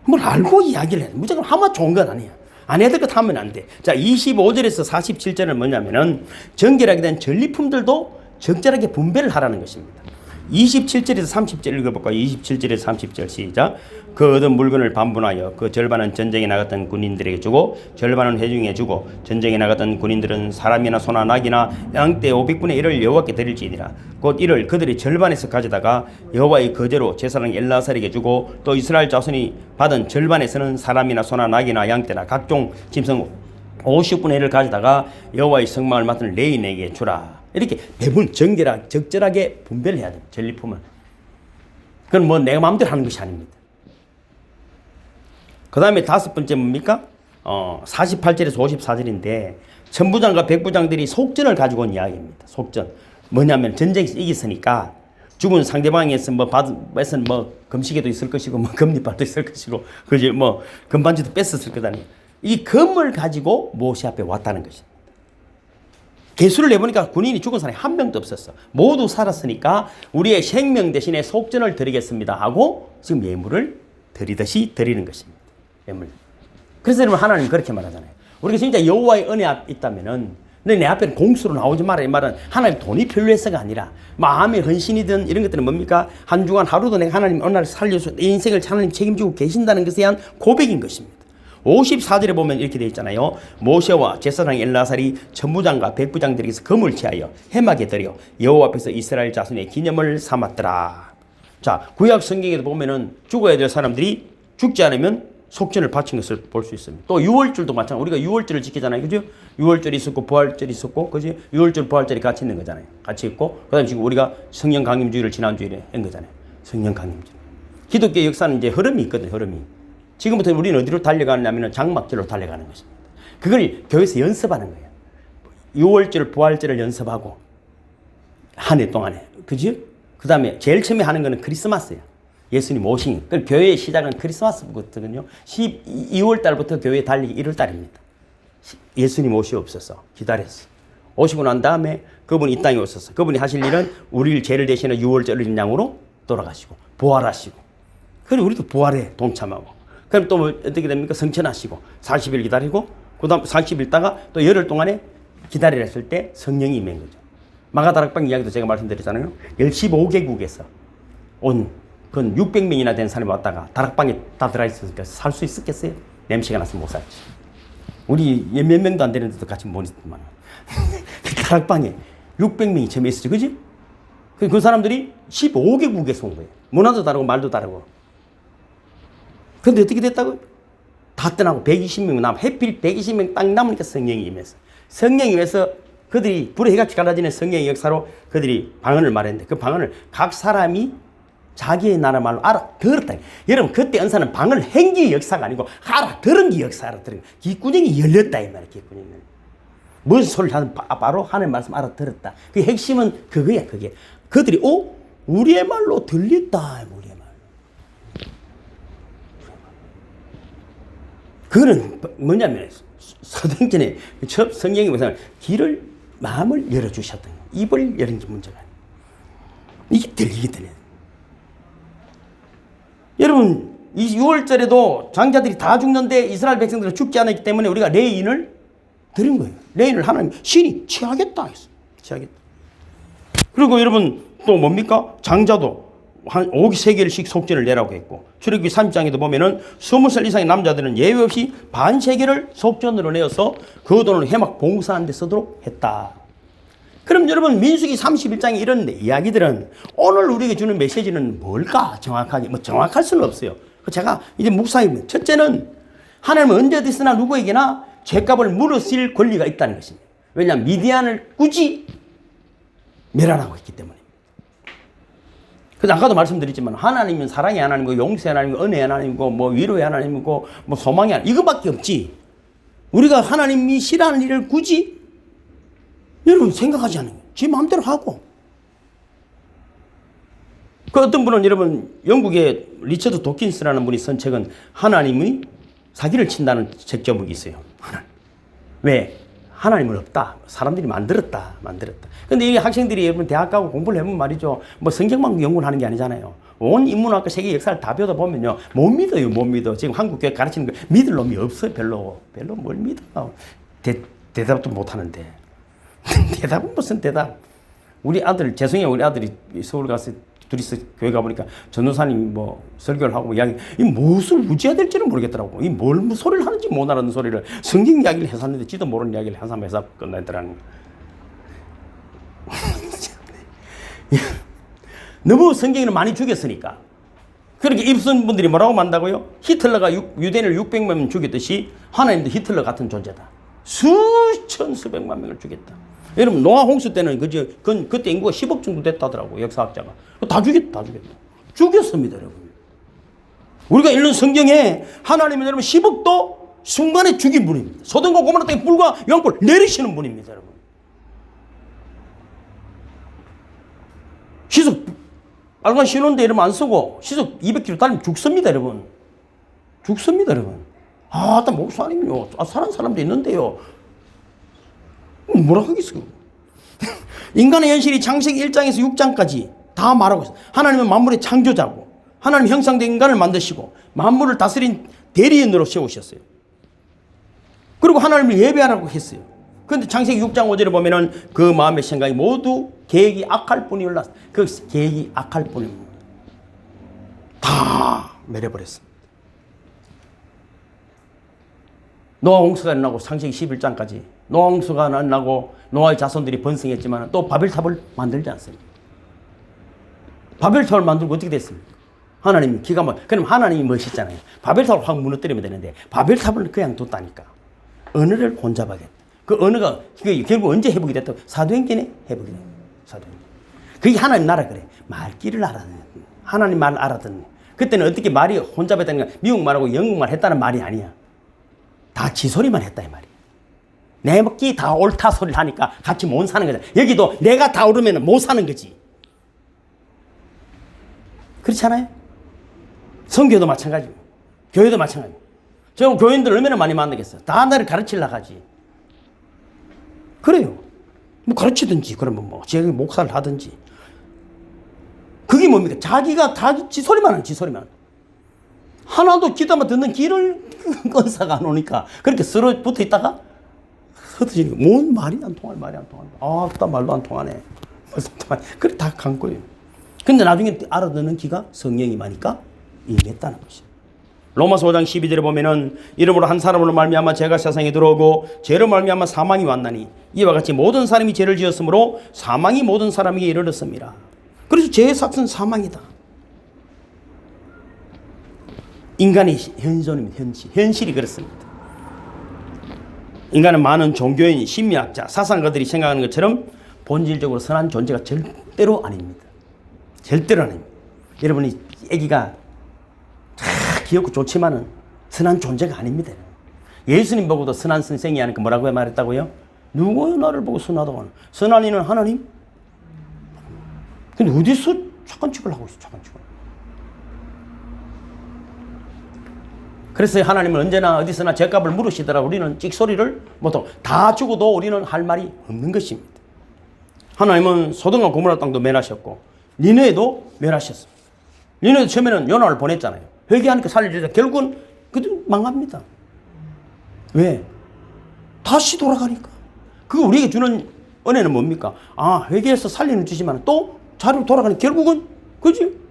뭘 알고 이야기를 해. 무조건 하면 좋은 건 아니야. 안 해야 될 것 하면 안 돼. 자, 25절에서 47절은 뭐냐면은 정결하게 된 전리품들도 적절하게 분배를 하라는 것입니다. 27절에서 30절 읽어볼까요? 27절에서 30절 시작. 그 얻은 물건을 반분하여 그 절반은 전쟁에 나갔던 군인들에게 주고 절반은 회중에 주고 전쟁에 나갔던 군인들은 사람이나 소나 낙이나 양떼 500분의 1을 여호와께 드릴지니라. 곧 이를 그들이 절반에서 가져다가 여호와의 거제로 제사장 엘라살에게 주고 또 이스라엘 자손이 받은 절반에서는 사람이나 소나 낙이나 양떼나 각종 짐승 50분의 1을 가져다가 여호와의 성막을 맡은 레인에게 주라. 이렇게 배분 정결하게 적절하게 분배를 해야 됩니다. 전리품은. 그건 뭐 내가 마음대로 하는 것이 아닙니다. 그 다음에 5번째 뭡니까? 48절에서 54절인데 천부장과 백부장들이 속전을 가지고 온 이야기입니다. 속전. 뭐냐면 전쟁에서 이겼으니까 죽은 상대방에서 뭐 받은 뭐 금시계도 있을 것이고 뭐 금리발도 있을 것이고 그지 뭐 금반지도 뺐었을 거다. 이 금을 가지고 모세 앞에 왔다는 것입니다. 개수를 내보니까 군인이 죽은 사람이 한 명도 없었어. 모두 살았으니까 우리의 생명 대신에 속전을 드리겠습니다 하고 지금 예물을 드리듯이 드리는 것입니다. 예물. 그래서 여러분 하나님 그렇게 말하잖아요. 우리가 진짜 여호와의 은혜 있다면은 내 앞에는 공수로 나오지 마라. 이 말은 하나님 돈이 필요해서가 아니라 마음의 헌신이든 이런 것들은 뭡니까? 한 주간 하루도 내가 하나님 어느 날 살려서 내 인생을 하나님 책임지고 계신다는 것에 대한 고백인 것입니다. 54절에 보면 이렇게 되어 있잖아요. 모세와 제사장 엘라살이 천부장과 백부장들에게서 금을 취하여 해막에 들여 여호와 앞에서 이스라엘 자손의 기념을 삼았더라. 자, 구약 성경에도 보면은 죽어야 될 사람들이 죽지 않으면 속전을 바친 것을 볼 수 있습니다. 또 유월절도 마찬가지. 우리가 유월절을 지키잖아요. 그죠? 유월절이 있었고 부활절이 있었고, 그지? 유월절 부활절이 같이 있는 거잖아요. 같이 있고, 그다음에 지금 우리가 성령 강림주의를 지난주일에 한 거잖아요. 성령 강림주의. 기독교 역사는 이제 흐름이 있거든요. 흐름이. 지금부터 우리는 어디로 달려가냐면 장막절로 달려가는 것입니다. 그걸 교회에서 연습하는 거예요. 유월절, 부활절을 연습하고 한 해 동안에. 그지? 그 다음에 제일 처음에 하는 거는 크리스마스예요. 예수님 오신. 그 교회의 시작은 크리스마스거든요. 2월 달부터 교회 달리기 1월 달입니다. 예수님 오시옵소서 기다렸어. 오시고 난 다음에 그분이 이 땅에 오셔서 그분이 하실 일은 우리를 죄를 대신해 6월절 어린 양으로 돌아가시고 부활하시고. 그리고 우리도 부활에 동참하고. 그럼 또 뭐 어떻게 됩니까? 성천하시고 40일 기다리고 그다음 40일 있다가 또 열흘 동안에 기다리라 했을 때 성령이 임한 거죠. 마가다락방 이야기도 제가 말씀드렸잖아요. 15개국에서 온 그건 600명이나 된 사람이 왔다가 다락방에 다 들어있으니까 살 수 있었겠어요? 냄새가 나서 못 살지. 우리 몇 명도 안 되는데도 같이 못 있더만. 다락방에 600명이 처음에 있었지, 그지? 그 사람들이 15개국에서 온 거예요. 문화도 다르고 말도 다르고. 근데 어떻게 됐다고요? 다 떠나고 120명 남, 해필 120명 딱 남으니까 성령이 임해서. 성령이 임해서 그들이 불의 해같이 갈라지는 성령의 역사로 그들이 방언을 말했는데 그 방언을 각 사람이 자기의 나라 말로 알아들었다. 여러분 그때 은사는 방언을 행기의 역사가 아니고 알아들은 게 역사 알아들은 거. 귓구녕이 열렸다 이 말이야. 귓구녕이. 무슨 소리를 하는 바로 하나님의 말씀 알아들었다. 그 핵심은 그거야. 그게. 그들이 우리의 말로 들렸다. 우리의 말로. 그거는 뭐냐면 사도행전에 첫 성경에 보면 길을 마음을 열어주셨던 거예요. 입을 열은 게 문제가 아니에요. 이게 들리거든요. 여러분, 이 6월절에도 장자들이 다 죽는데 이스라엘 백성들은 죽지 않았기 때문에 우리가 레인을 드린 거예요. 레인을 하나님, 신이 취하겠다 했어요. 취하겠다. 그리고 여러분, 또 뭡니까? 장자도 한 53개씩 속전을 내라고 했고, 출애굽기 3장에도 보면은 20살 이상의 남자들은 예외 없이 반세계를 속전으로 내어서 그 돈을 해막 봉사하는 데 쓰도록 했다. 그럼 여러분 민수기 31장에 이런 이야기들은 오늘 우리에게 주는 메시지는 뭘까? 정확하게 정확할 수는 없어요. 제가 이제 목사입니다. 첫째는 하나님은 언제 어디서나 누구에게나 죄값을 물으실 권리가 있다는 것입니다. 왜냐하면 미디안을 굳이 멸하라고 했기 때문입니다. 그래서 아까도 말씀드렸지만 하나님은 사랑의 하나님이고 용서의 하나님이고 은혜의 하나님이고 뭐 위로의 하나님이고 뭐 소망의 하나님 이거밖에 없지. 우리가 하나님이 싫어하는 일을 굳이 여러분 생각하지 않는 거예요. 지 마음대로 하고. 그 어떤 분은 여러분 영국의 리처드 도킨스라는 분이 쓴 책은 하나님이 사기를 친다는 책 제목이 있어요. 왜? 하나님은 없다. 사람들이 만들었다. 근데 이 학생들이 여러분 대학 가고 공부를 해보면 말이죠. 뭐 성경만 연구를 하는 게 아니잖아요. 온 인문학과 세계 역사를 다 배우다 보면요. 못 믿어요. 못 믿어. 지금 한국 교회 가르치는 거 믿을 놈이 없어요. 별로 뭘 믿어. 대답도 못 하는데. 대답은 무슨 대답? 우리 아들, 죄송해요. 우리 아들이 서울 가서 둘이서 교회 가보니까 전도사님 뭐 설교를 하고 이야기, 이 무엇을 우지해야 될지는 모르겠더라고. 이 뭘 소리를 하는지 못 알아듣는 소리를 성경 이야기를 해서 하는데 지도 모르는 이야기를 해서 해서 끝나더라는. 너무 성경에는 많이 죽였으니까. 그렇게 입쓴 분들이 뭐라고 만다고요? 히틀러가 유대인을 600만 명 죽였듯이 하나님도 히틀러 같은 존재다. 수천 수백만 명을 죽였다. 여러분 노아 홍수 때는 그때 인구가 10억 정도 됐다더라고 역사학자가. 다 죽였다. 죽였습니다 여러분. 우리가 읽는 성경에 하나님은 여러분 10억도 순간에 죽인 분입니다. 소돔과 고모라 땅에 불과 영불 내리시는 분입니다 여러분. 시속 빨간 신호인데 이러면 안 쓰고 시속 200km 달리면 죽습니다 여러분. 아, 목사님요. 사는 사람도 있는데요. 뭐라 하겠어요. 인간의 현실이 창세기 1장에서 6장까지 다 말하고 있어요. 하나님은 만물의 창조자고 하나님 형상된 인간을 만드시고 만물을 다스린 대리인으로 세우셨어요. 그리고 하나님을 예배하라고 했어요. 그런데 창세기 6장 5절에 보면은 그 마음의 생각이 모두 계획이 악할 뿐이었다. 그 계획이 악할 뿐입니다. 다 멸해버렸습니다. 노아 홍수가 일어나고 창세기 11장까지 노아 홍수가 일어나고 노아의 자손들이 번성했지만 또 바벨탑을 만들지 않습니다. 바벨탑을 만들고 어떻게 됐습니까? 하나님이 기가 그럼 하나님이 멋있잖아요. 바벨탑을 확 무너뜨리면 되는데 바벨탑을 그냥 뒀다니까. 언어를 혼잡하겠다. 그 언어가 결국 언제 회복이 됐다고? 사도행전에 회복이 됩니다. 사도행전. 그게 하나님 나라 그래. 말귀를 알아듣는 하나님 말을 알아듣는. 그때는 어떻게 말이 혼잡했다는 게 미국 말하고 영국 말 했다는 말이 아니야. 다 지 소리만 했다 이 말이야. 내 먹기 다 옳다 소리를 하니까 같이 못 사는 거잖아. 여기도 내가 다 옳으면 못 사는 거지. 그렇잖아요. 성교도 마찬가지고 교회도 마찬가지고. 저 교인들 얼마나 많이 만나겠어. 다 나를 가르치려고 하지. 그래요. 뭐 가르치든지 그러면 뭐 제가 목사를 하든지. 그게 뭡니까? 자기가 다 지 소리만 하는 지 소리만. 하나도 기도만 듣는 길을 건사가 안 오니까 그렇게 서로 붙어 있다가 흩어지는 거. 뭔 말이 안 통할 말이 안 통한다. 아, 또 말도 안 통하네. 그래 다 간 거예요. 근데 나중에 알아듣는 기가 성령이 많으니까 임했다는 것이에요. 로마서 5장 12절에 보면은 이름으로 한 사람으로 말미암아 죄가 세상에 들어오고 죄로 말미암아 사망이 왔나니 이와 같이 모든 사람이 죄를 지었으므로 사망이 모든 사람에게 이르렀습니다. 그래서 죄의 삭은 사망이다. 인간의 현존입니다. 현실이 그렇습니다. 인간은 많은 종교인, 심리학자, 사상가들이 생각하는 것처럼 본질적으로 선한 존재가 절대로 아닙니다. 절대로 아닙니다. 여러분이 아기가 귀엽고 좋지만은 선한 존재가 아닙니다. 예수님 보고도 선한 선생이 하니까 뭐라고 말했다고요? 누구요 나를 보고 선하다고 하는? 선한 이는 하나님? 근데 어디서 착한 척을 하고 있어, 착한 척을. 그래서 하나님은 언제나 어디서나 죄값을 물으시더라. 우리는 찍소리를 못하고 다 죽어도 우리는 할 말이 없는 것입니다. 하나님은 소돔과 고모라 땅도 멸하셨고 니느웨도 멸하셨습니다. 니느웨도 처음에는 요나를 보냈잖아요. 회개하니까 살려주자. 결국은 그대로 망합니다. 왜? 다시 돌아가니까. 그 우리에게 주는 은혜는 뭡니까? 아, 회개해서 살리는 주지만 또 자리로 돌아가니 결국은 그지?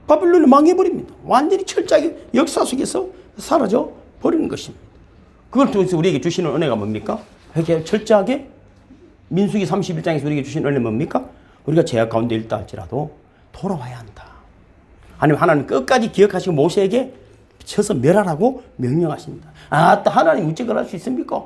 바빌론이 망해버립니다. 완전히 철저하게 역사 속에서 사라져 버리는 것입니다. 그걸 통해서 우리에게 주시는 은혜가 뭡니까? 회개 철저하게 민수기 31장에서 우리에게 주시는 은혜 뭡니까? 우리가 죄악 가운데 있다 할지라도 돌아와야 한다. 아니면 하나님 끝까지 기억하시고 모세에게 쳐서 멸하라고 명령하십니다. 아, 하나님 어찌 그럴 수 있습니까?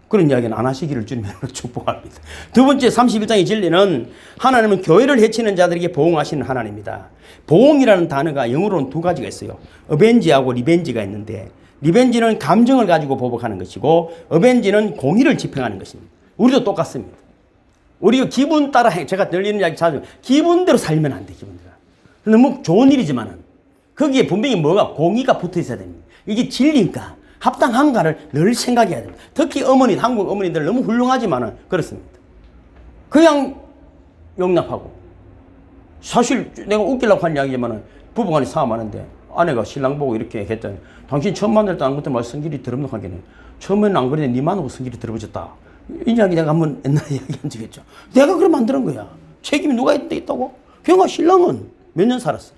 그런 이야기는 안 하시기를 주님으로 축복합니다. 두 번째 31장의 진리는 하나님은 교회를 해치는 자들에게 보응하시는 하나님입니다. 보응이라는 단어가 영어로는 두 가지가 있어요. 어벤지하고 리벤지가 있는데 리벤지는 감정을 가지고 보복하는 것이고 어벤지는 공의를 집행하는 것입니다. 우리도 똑같습니다. 우리가 기분 따라 제가 늘 이런 이야기 자주 기분대로 살면 안 돼. 기분대로. 너무 좋은 일이지만은 거기에 분명히 뭐가 공의가 붙어 있어야 됩니다. 이게 진리인가 합당한가를 늘 생각해야 됩니다. 특히 어머니, 한국 어머니들 너무 훌륭하지만은 그렇습니다. 그냥 용납하고 사실 내가 웃기려고 한 이야기지만은 부부간에 싸움하는데 아내가 신랑 보고 이렇게 했더니 당신 처음 만날 때 아무것도 말 성질이 더럽는 하겠네. 처음에는 안 그랬는데 니만하고 성질이 더러워졌다. 이 이야기 내가 한번 옛날에 이야기한 적이 있죠. 내가 그러면 안 되는 거야. 책임이 누가 있다고? 형아 신랑은 몇 년 살았어?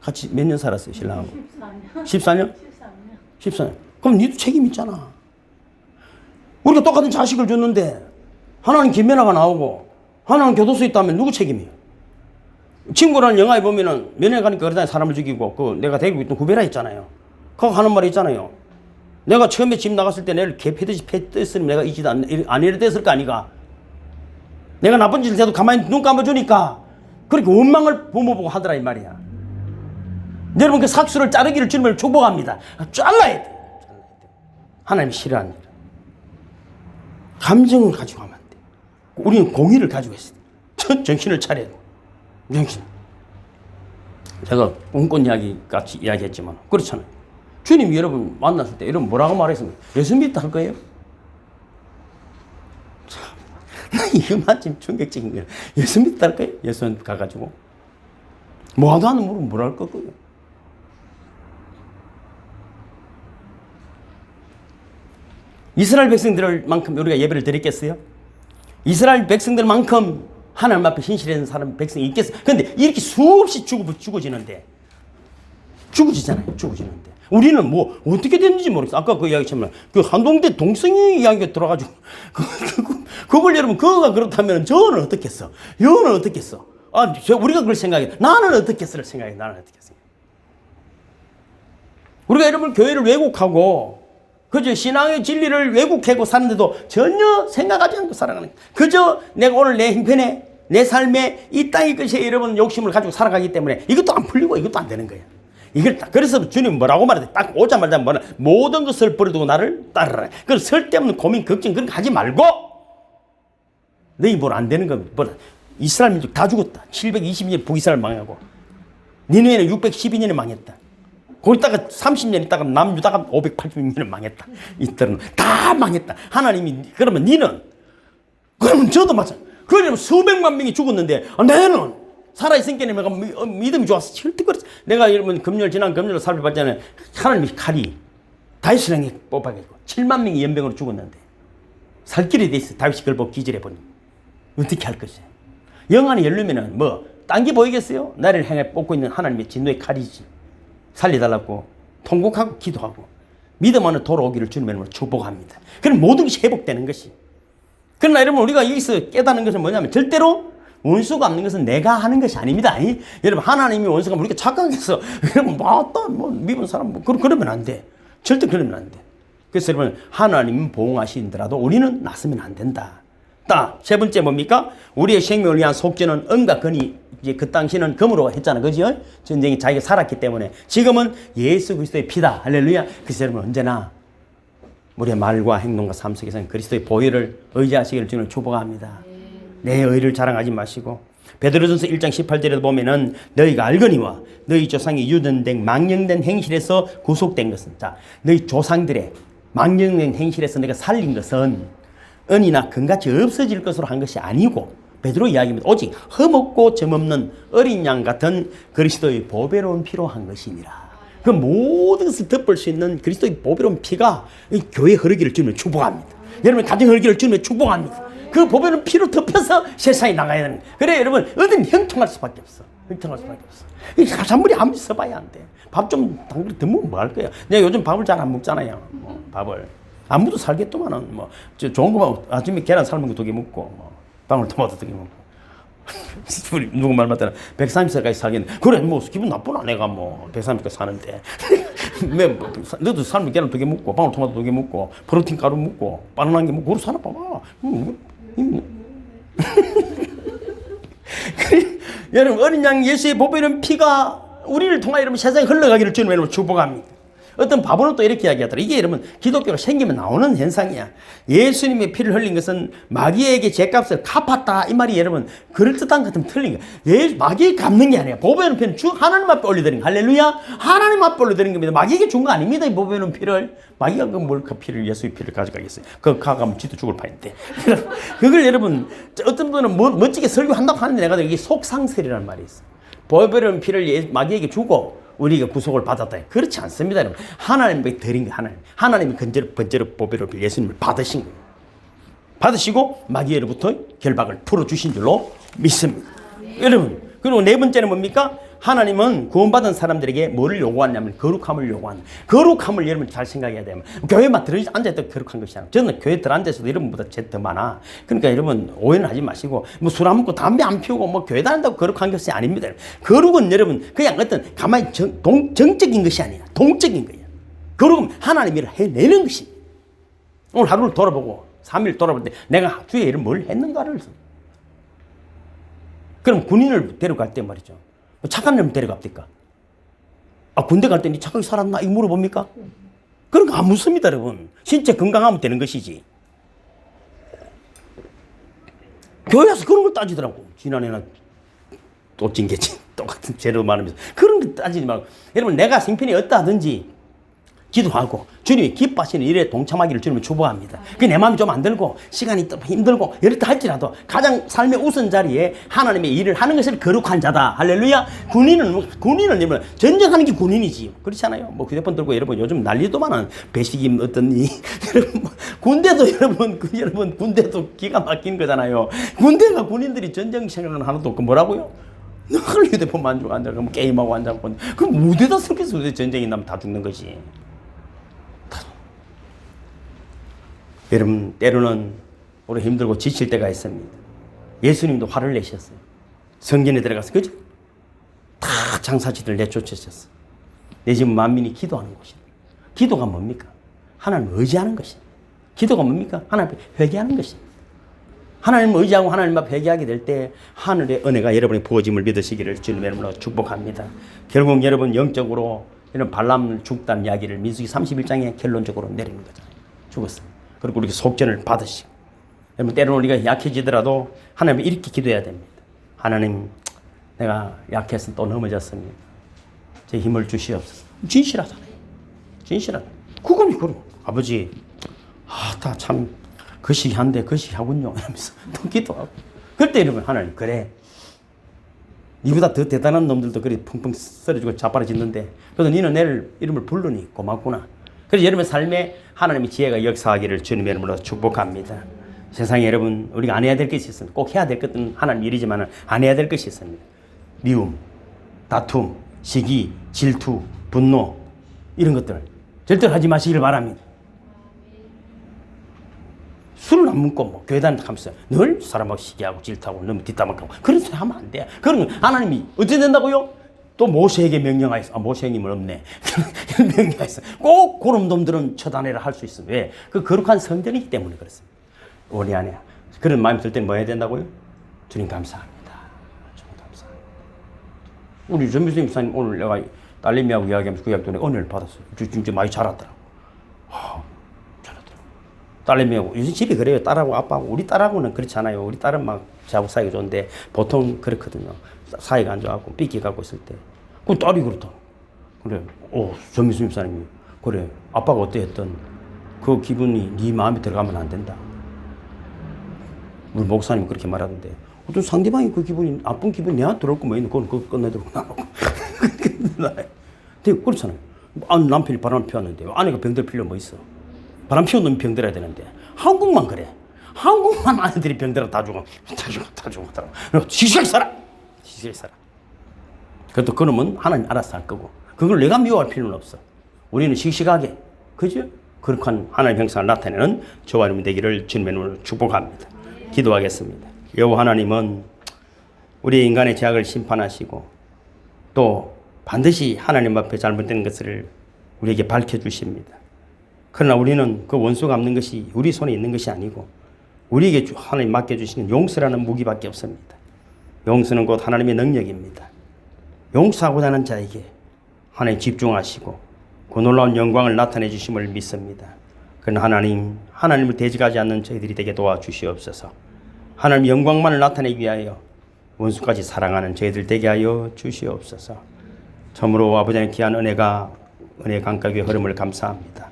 같이 몇 년 살았어요 신랑하고? 14년? 14년. 그럼 니도 책임 있잖아. 우리가 똑같은 자식을 줬는데 하나는 김연아가 나오고 하나는 교도소에 있다면 누구 책임이에요? 친구라는 영화에 보면은 면회 가니까 그러다 사람을 죽이고 그 내가 데리고 있던 구베라 있잖아요. 그거 하는 말이 있잖아요. 내가 처음에 집 나갔을 때 내를 개 패듯이 패했으면 내가 이 짓 안 이래 됐을 거 아니가. 내가 나쁜 짓을 해도 가만히 눈 감아주니까 그렇게 원망을 부모 보고 하더라 이 말이야. 여러분 그 삭수를 자르기를 주님을 축복합니다. 잘라야 돼. 하나님이 싫어하는 일. 감정을 가지고 하면 안 돼. 우리는 공의를 가지고 있어야 돼. 정신을 차려야 돼. 정신. 제가 꿈꾼 이야기 같이 이야기했지만 그렇잖아요. 주님이 여러분 만났을 때 여러분 뭐라고 말했습니까? 예수 믿다 할 거예요? 참. 이것만 지금 충격적인 거예요. 예수 믿다할까요? 예수 가가지고. 뭐하도 안 물으면 뭘 할 거고요. 이스라엘 백성들만큼 우리가 예배를 드렸겠어요? 이스라엘 백성들만큼 하나님 앞에 신실한 사람 백성이 있겠어요? 그런데 이렇게 수없이 죽어지는데 죽어지는데 우리는 뭐 어떻게 됐는지 모르겠어. 아까 그 이야기처럼 그 한동대 동성애 이야기가 들어가지고 그걸 여러분 그거가 그렇다면 저는 어떻겠어? 여는 어떻겠어? 우리가 그걸 생각해. 나는 어떻겠어를 생각해. 나는 어떻겠어? 우리가 여러분 교회를 왜곡하고 그저 신앙의 진리를 왜곡하고 사는데도 전혀 생각하지 않고 살아가는 거예요. 그저 내가 오늘 내 형편에 내 삶에 이 땅의 것에 여러분 욕심을 가지고 살아가기 때문에 이것도 안 풀리고 이것도 안 되는 거예요. 그래서 주님 뭐라고 말하대? 딱 오자마자 모든 것을 버려두고 나를 따르라. 그걸 쓸데없는 고민, 걱정 그런 거 하지 말고 너희 뭘 안 되는 거 이스라엘 민족 다 죽었다. 720년 북이스라엘 망하고 니느웨는 612년에 망했다. 거기다가 30년 있다가 남유다가 586년에 망했다. 이때는 다 망했다. 하나님이 그러면 니는 그러면 저도 마찬가지. 그러면 수백만 명이 죽었는데 내는 살아있으니까 내가 믿음이 좋아서 철떡거렸어. 내가 여러분 지난 금요일 살펴봤잖아요. 하나님이 칼이 다윗이랑에 뽑아가지고 7만 명이 연병으로 죽었는데 살 길이 돼 있어. 다윗이 그걸 보고 기절해버리니 어떻게 할 것이야. 영안이 열리면은 딴 게 보이겠어요? 나를 향해 뽑고 있는 하나님의 진노의 칼이지. 살려달라고 통곡하고 기도하고 믿음 안에 돌아오기를 주님의 이름으로 축복합니다. 그럼 모든 것이 회복되는 것이. 그러나 여러분 우리가 여기서 깨닫는 것은 뭐냐면 절대로 원수가 없는 것은 내가 하는 것이 아닙니다. 여러분 하나님이 원수가 우리가 착각해서 여러분 미운 사람 그러면 안 돼. 절대 그러면 안 돼. 그래서 여러분 하나님은 보응하시더라도 우리는 나서면 안 된다. 세 번째 뭡니까? 우리의 생명을 위한 속죄는 은과 건이 이제 그 당시는 금으로 했잖아. 그죠? 전쟁이 자기가 살았기 때문에 지금은 예수 그리스도의 피다. 할렐루야. 그래서 여러분 언제나 우리의 말과 행동과 삶 속에서는 그리스도의 보혈을 의지하시기를 주님을 축복합니다. 내 의를 자랑하지 마시고 베드로전서 1장 18절에도 보면은 너희가 알거니와 너희 조상이 유전된 망령된 행실에서 구속된 것은 너희 조상들의 망령된 행실에서 내가 살린 것은 은이나 금같이 없어질 것으로 한 것이 아니고 베드로 이야기입니다. 오직 흠없고 점없는 어린 양 같은 그리스도의 보배로운 피로 한 것이니라. 그 모든 것을 덮을 수 있는 그리스도의 보배로운 피가 이 교회 흐르기를 주님을 축복합니다. 여러분 가정 흐르기를 주님을 축복합니다. 그 보배로운 피로 덮여서 세상에 나가야 되는 거예요. 그래 여러분 어딘 형통할 수밖에 없어. 형통할 수밖에 없어. 이 가산물이 아무리 써봐야 안 돼. 밥 좀 한 그릇 더 먹으면 뭐 할 거야. 내가 요즘 밥을 잘 안 먹잖아요. 밥을. 아무도 살겠더만은 좋은 거만 아침에 계란 삶은 거 2개 먹고 방울토마토 2개 먹고 우리 누구 말 맞다나 130살까지 살겠네. 그래 기분 나쁘나 내가 130까지 사는데 너도 삶은 계란 2개 먹고 방울토마토 2개 먹고 프로틴 가루 먹고 바나나 1개 먹고 그러고 살아 봐봐. 여러분 어린 양 예수의 보배로운 피가 우리를 통하여 여러분 세상에 흘러가기를 주님의 축복합니다. 어떤 바보는 또 이렇게 이야기하더라. 이게 여러분 기독교가 생기면 나오는 현상이야. 예수님의 피를 흘린 것은 마귀에게 죄값을 갚았다. 이 말이 여러분 그럴듯한 것 같으면 틀린 거야. 마귀에게 갚는 게 아니야. 보배로운 피는 하나님 앞에 올려드린 거. 할렐루야. 하나님 앞에 올려드린 겁니다. 마귀에게 준 거 아닙니다. 이 보배로운 피를. 마귀가 그 피를 예수의 피를 가져가겠어요. 그거 가가면 지도 죽을 판인데. 그걸 여러분 어떤 분은 멋지게 설교한다고 하는데 내가 이게 속상설이라는 말이 있어. 보배로운 피를 마귀에게 주고 우리가 구속을 받았다. 그렇지 않습니다. 여러분. 하나님께 드린 거 하나님이 번제로 보배로 예수님을 받으신 거예요. 받으시고 마귀로부터 결박을 풀어주신 줄로 믿습니다. 여러분 그리고 네 번째는 뭡니까? 하나님은 구원받은 사람들에게 뭐를 요구하냐면 거룩함을 요구하는. 거룩함을 여러분 잘 생각해야 돼요. 교회만 앉아있다고 거룩한 것이 아니라 저는 교회 들어앉아있어도 여러분보다 더 많아. 그러니까 여러분 오해는 하지 마시고 술 안 먹고 담배 안 피우고 교회 다닌다고 거룩한 것이 아닙니다. 거룩은 여러분 그냥 어떤 가만히 정적인 것이 아니라 동적인 거예요. 거룩은 하나님이 해내는 것이. 오늘 하루를 돌아보고 3일 돌아볼 때 내가 주에 일을 뭘 했는가를. 그럼 군인을 데려갈 때 말이죠. 착한 놈 데려갑니까? 군대 갈 때 니 착하게 살았나? 이거 물어봅니까? 그런 거 안 묻습니다, 여러분. 진짜 건강하면 되는 것이지. 교회 와서 그런 걸 따지더라고. 지난해나 또 징계지. 똑같은 죄로 말하면서. 그런 거 따지지 말고. 여러분, 내가 생편이 어떠하든지 기도하고 주님이 기뻐하시는 일에 동참하기를 주님은 축복합니다. 그 내 마음이 좀 안 들고 시간이 또 힘들고 이렇다 할지라도 가장 삶의 우선 자리에 하나님의 일을 하는 것을 거룩한 자다. 할렐루야. 군인은 여러분 전쟁하는 게 군인이지. 그렇잖아요. 뭐 휴대폰 들고 여러분 요즘 난리도 많은 배식임 어떠니 여러분 군대도 여러분 군대도 기가 막힌 거잖아요. 군대가 군인들이 전쟁 생각은 하나도 없고 뭐라고요? 늘 휴대폰만 주고 앉아 그럼 게임하고 앉아고 그럼 무대다 설계서 전쟁이 나면 다 죽는 거지. 여러분 때로는 우리 힘들고 지칠 때가 있습니다. 예수님도 화를 내셨어요. 성전에 들어가서 그죠? 다 장사치들 내쫓으셨어. 내 집 만민이 기도하는 곳이다. 기도가 뭡니까? 하나님을 의지하는 것이다. 기도가 뭡니까? 하나님 앞에 회개하는 것이다. 하나님을 의지하고 하나님 앞에 회개하게 될 때 하늘의 은혜가 여러분의 부어짐을 믿으시기를 주님의 이름으로 축복합니다. 결국 여러분 영적으로 이런 발람 죽다는 이야기를 민수기 31장에 결론적으로 내리는 거잖아요. 죽었어요. 그리고 우리가 속전을 받으시고 여러분 때로는 우리가 약해지더라도 하나님을 이렇게 기도해야 됩니다. 하나님 내가 약해서 또 넘어졌습니다. 제 힘을 주시옵소서. 진실하잖아요. 진실하다. 그건 그럼 아버지 다 참 거시기한데 거시기하군요 이러면서 또 기도하고 그때 이러면 하나님 그래 이보다 더 대단한 놈들도 그리 펑펑 쓰러지고 자빠져짓는데 그래도 너는 내 이름을 부르니 고맙구나. 그래서 여러분 삶에 하나님의 지혜가 역사하기를 주님의 이름으로 축복합니다. 세상에 여러분 우리가 안 해야 될 것이 있습니다. 꼭 해야 될 것은 하나님 일이지만 안 해야 될 것이 있습니다. 미움, 다툼, 시기, 질투, 분노 이런 것들 절대로 하지 마시길 바랍니다. 술을 안 먹고 뭐 교회 다니면서 늘 사람하고 시기하고 질투하고 너무 뒷담화하고 그런 소리 하면 안 돼. 그러면 하나님이 어떻게 된다고요? 또 모세에게 명령하였어. 모세님은 없네. 명령하였어. 꼭 그런 놈들은 처단해라 할 수 있어. 왜? 그 거룩한 성전이기 때문에 그렇습니다. 우리 안에 그런 마음이 들 때는 뭐 해야 된다고요? 주님 감사합니다. 주님 감사합니다. 우리 전미수 목사님 오늘 내가 딸내미하고 이야기하면서 그 이야기 때문에 은혜를 받았어요. 진짜 많이 자랐더라고. 딸내미하고 요즘 집이 그래요. 딸하고 아빠하고. 우리 딸하고는 그렇지 않아요. 우리 딸은 막 저하고 사이가 좋은데 보통 그렇거든요. 사이가 안 좋아하고 삐끼 갖고 있을 때. 그 딸이 그렇다. 그래. 전미수 목사님이 그래. 아빠가 어때 했던 그 기분이 네 마음에 들어가면 안 된다. 우리 목사님이 그렇게 말하던데 어떤 상대방이 그 기분이 나쁜 기분이 내한테 들어올 거 뭐 있는 그건 그거 끝내도록 나놓고. 근데 그렇잖아요. 남편이 바람 피웠는데 아내가 병들 필요 뭐 있어. 바람 피운 놈이 병들어야 되는데 한국만 그래. 한국만 아내들이 병들어 다 죽어. 시시하게 살아. 시시하게 살아. 그래도 그놈은 하나님 알아서 할 거고 그걸 내가 미워할 필요는 없어. 우리는 씩씩하게 그죠? 거룩한 하나님 형상을 나타내는 저와 여러분 되기를 주님의 이름으로 축복합니다. 기도하겠습니다. 여호와 하나님은 우리 인간의 죄악을 심판하시고 또 반드시 하나님 앞에 잘못된 것을 우리에게 밝혀주십니다. 그러나 우리는 그 원수 갚는 것이 우리 손에 있는 것이 아니고 우리에게 하나님 맡겨주시는 용서라는 무기밖에 없습니다. 용서는 곧 하나님의 능력입니다. 용서하고자 하는 자에게 하나님 집중하시고 그 놀라운 영광을 나타내 주심을 믿습니다. 그러나 하나님을 대적하지 않는 저희들이 되게 도와주시옵소서. 하나님의 영광만을 나타내기 위하여 원수까지 사랑하는 저희들 되게 하여 주시옵소서. 참으로 아버지의 귀한 은혜 강가의 흐름을 감사합니다.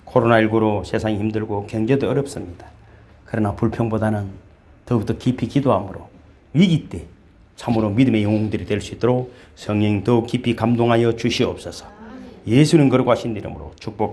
코로나19로 세상이 힘들고 경제도 어렵습니다. 그러나 불평보다는 더욱더 깊이 기도함으로 위기 때 참으로 믿음의 영웅들이 될 수 있도록 성령 더욱 깊이 감동하여 주시옵소서. 예수님 거룩하신 이름으로 축복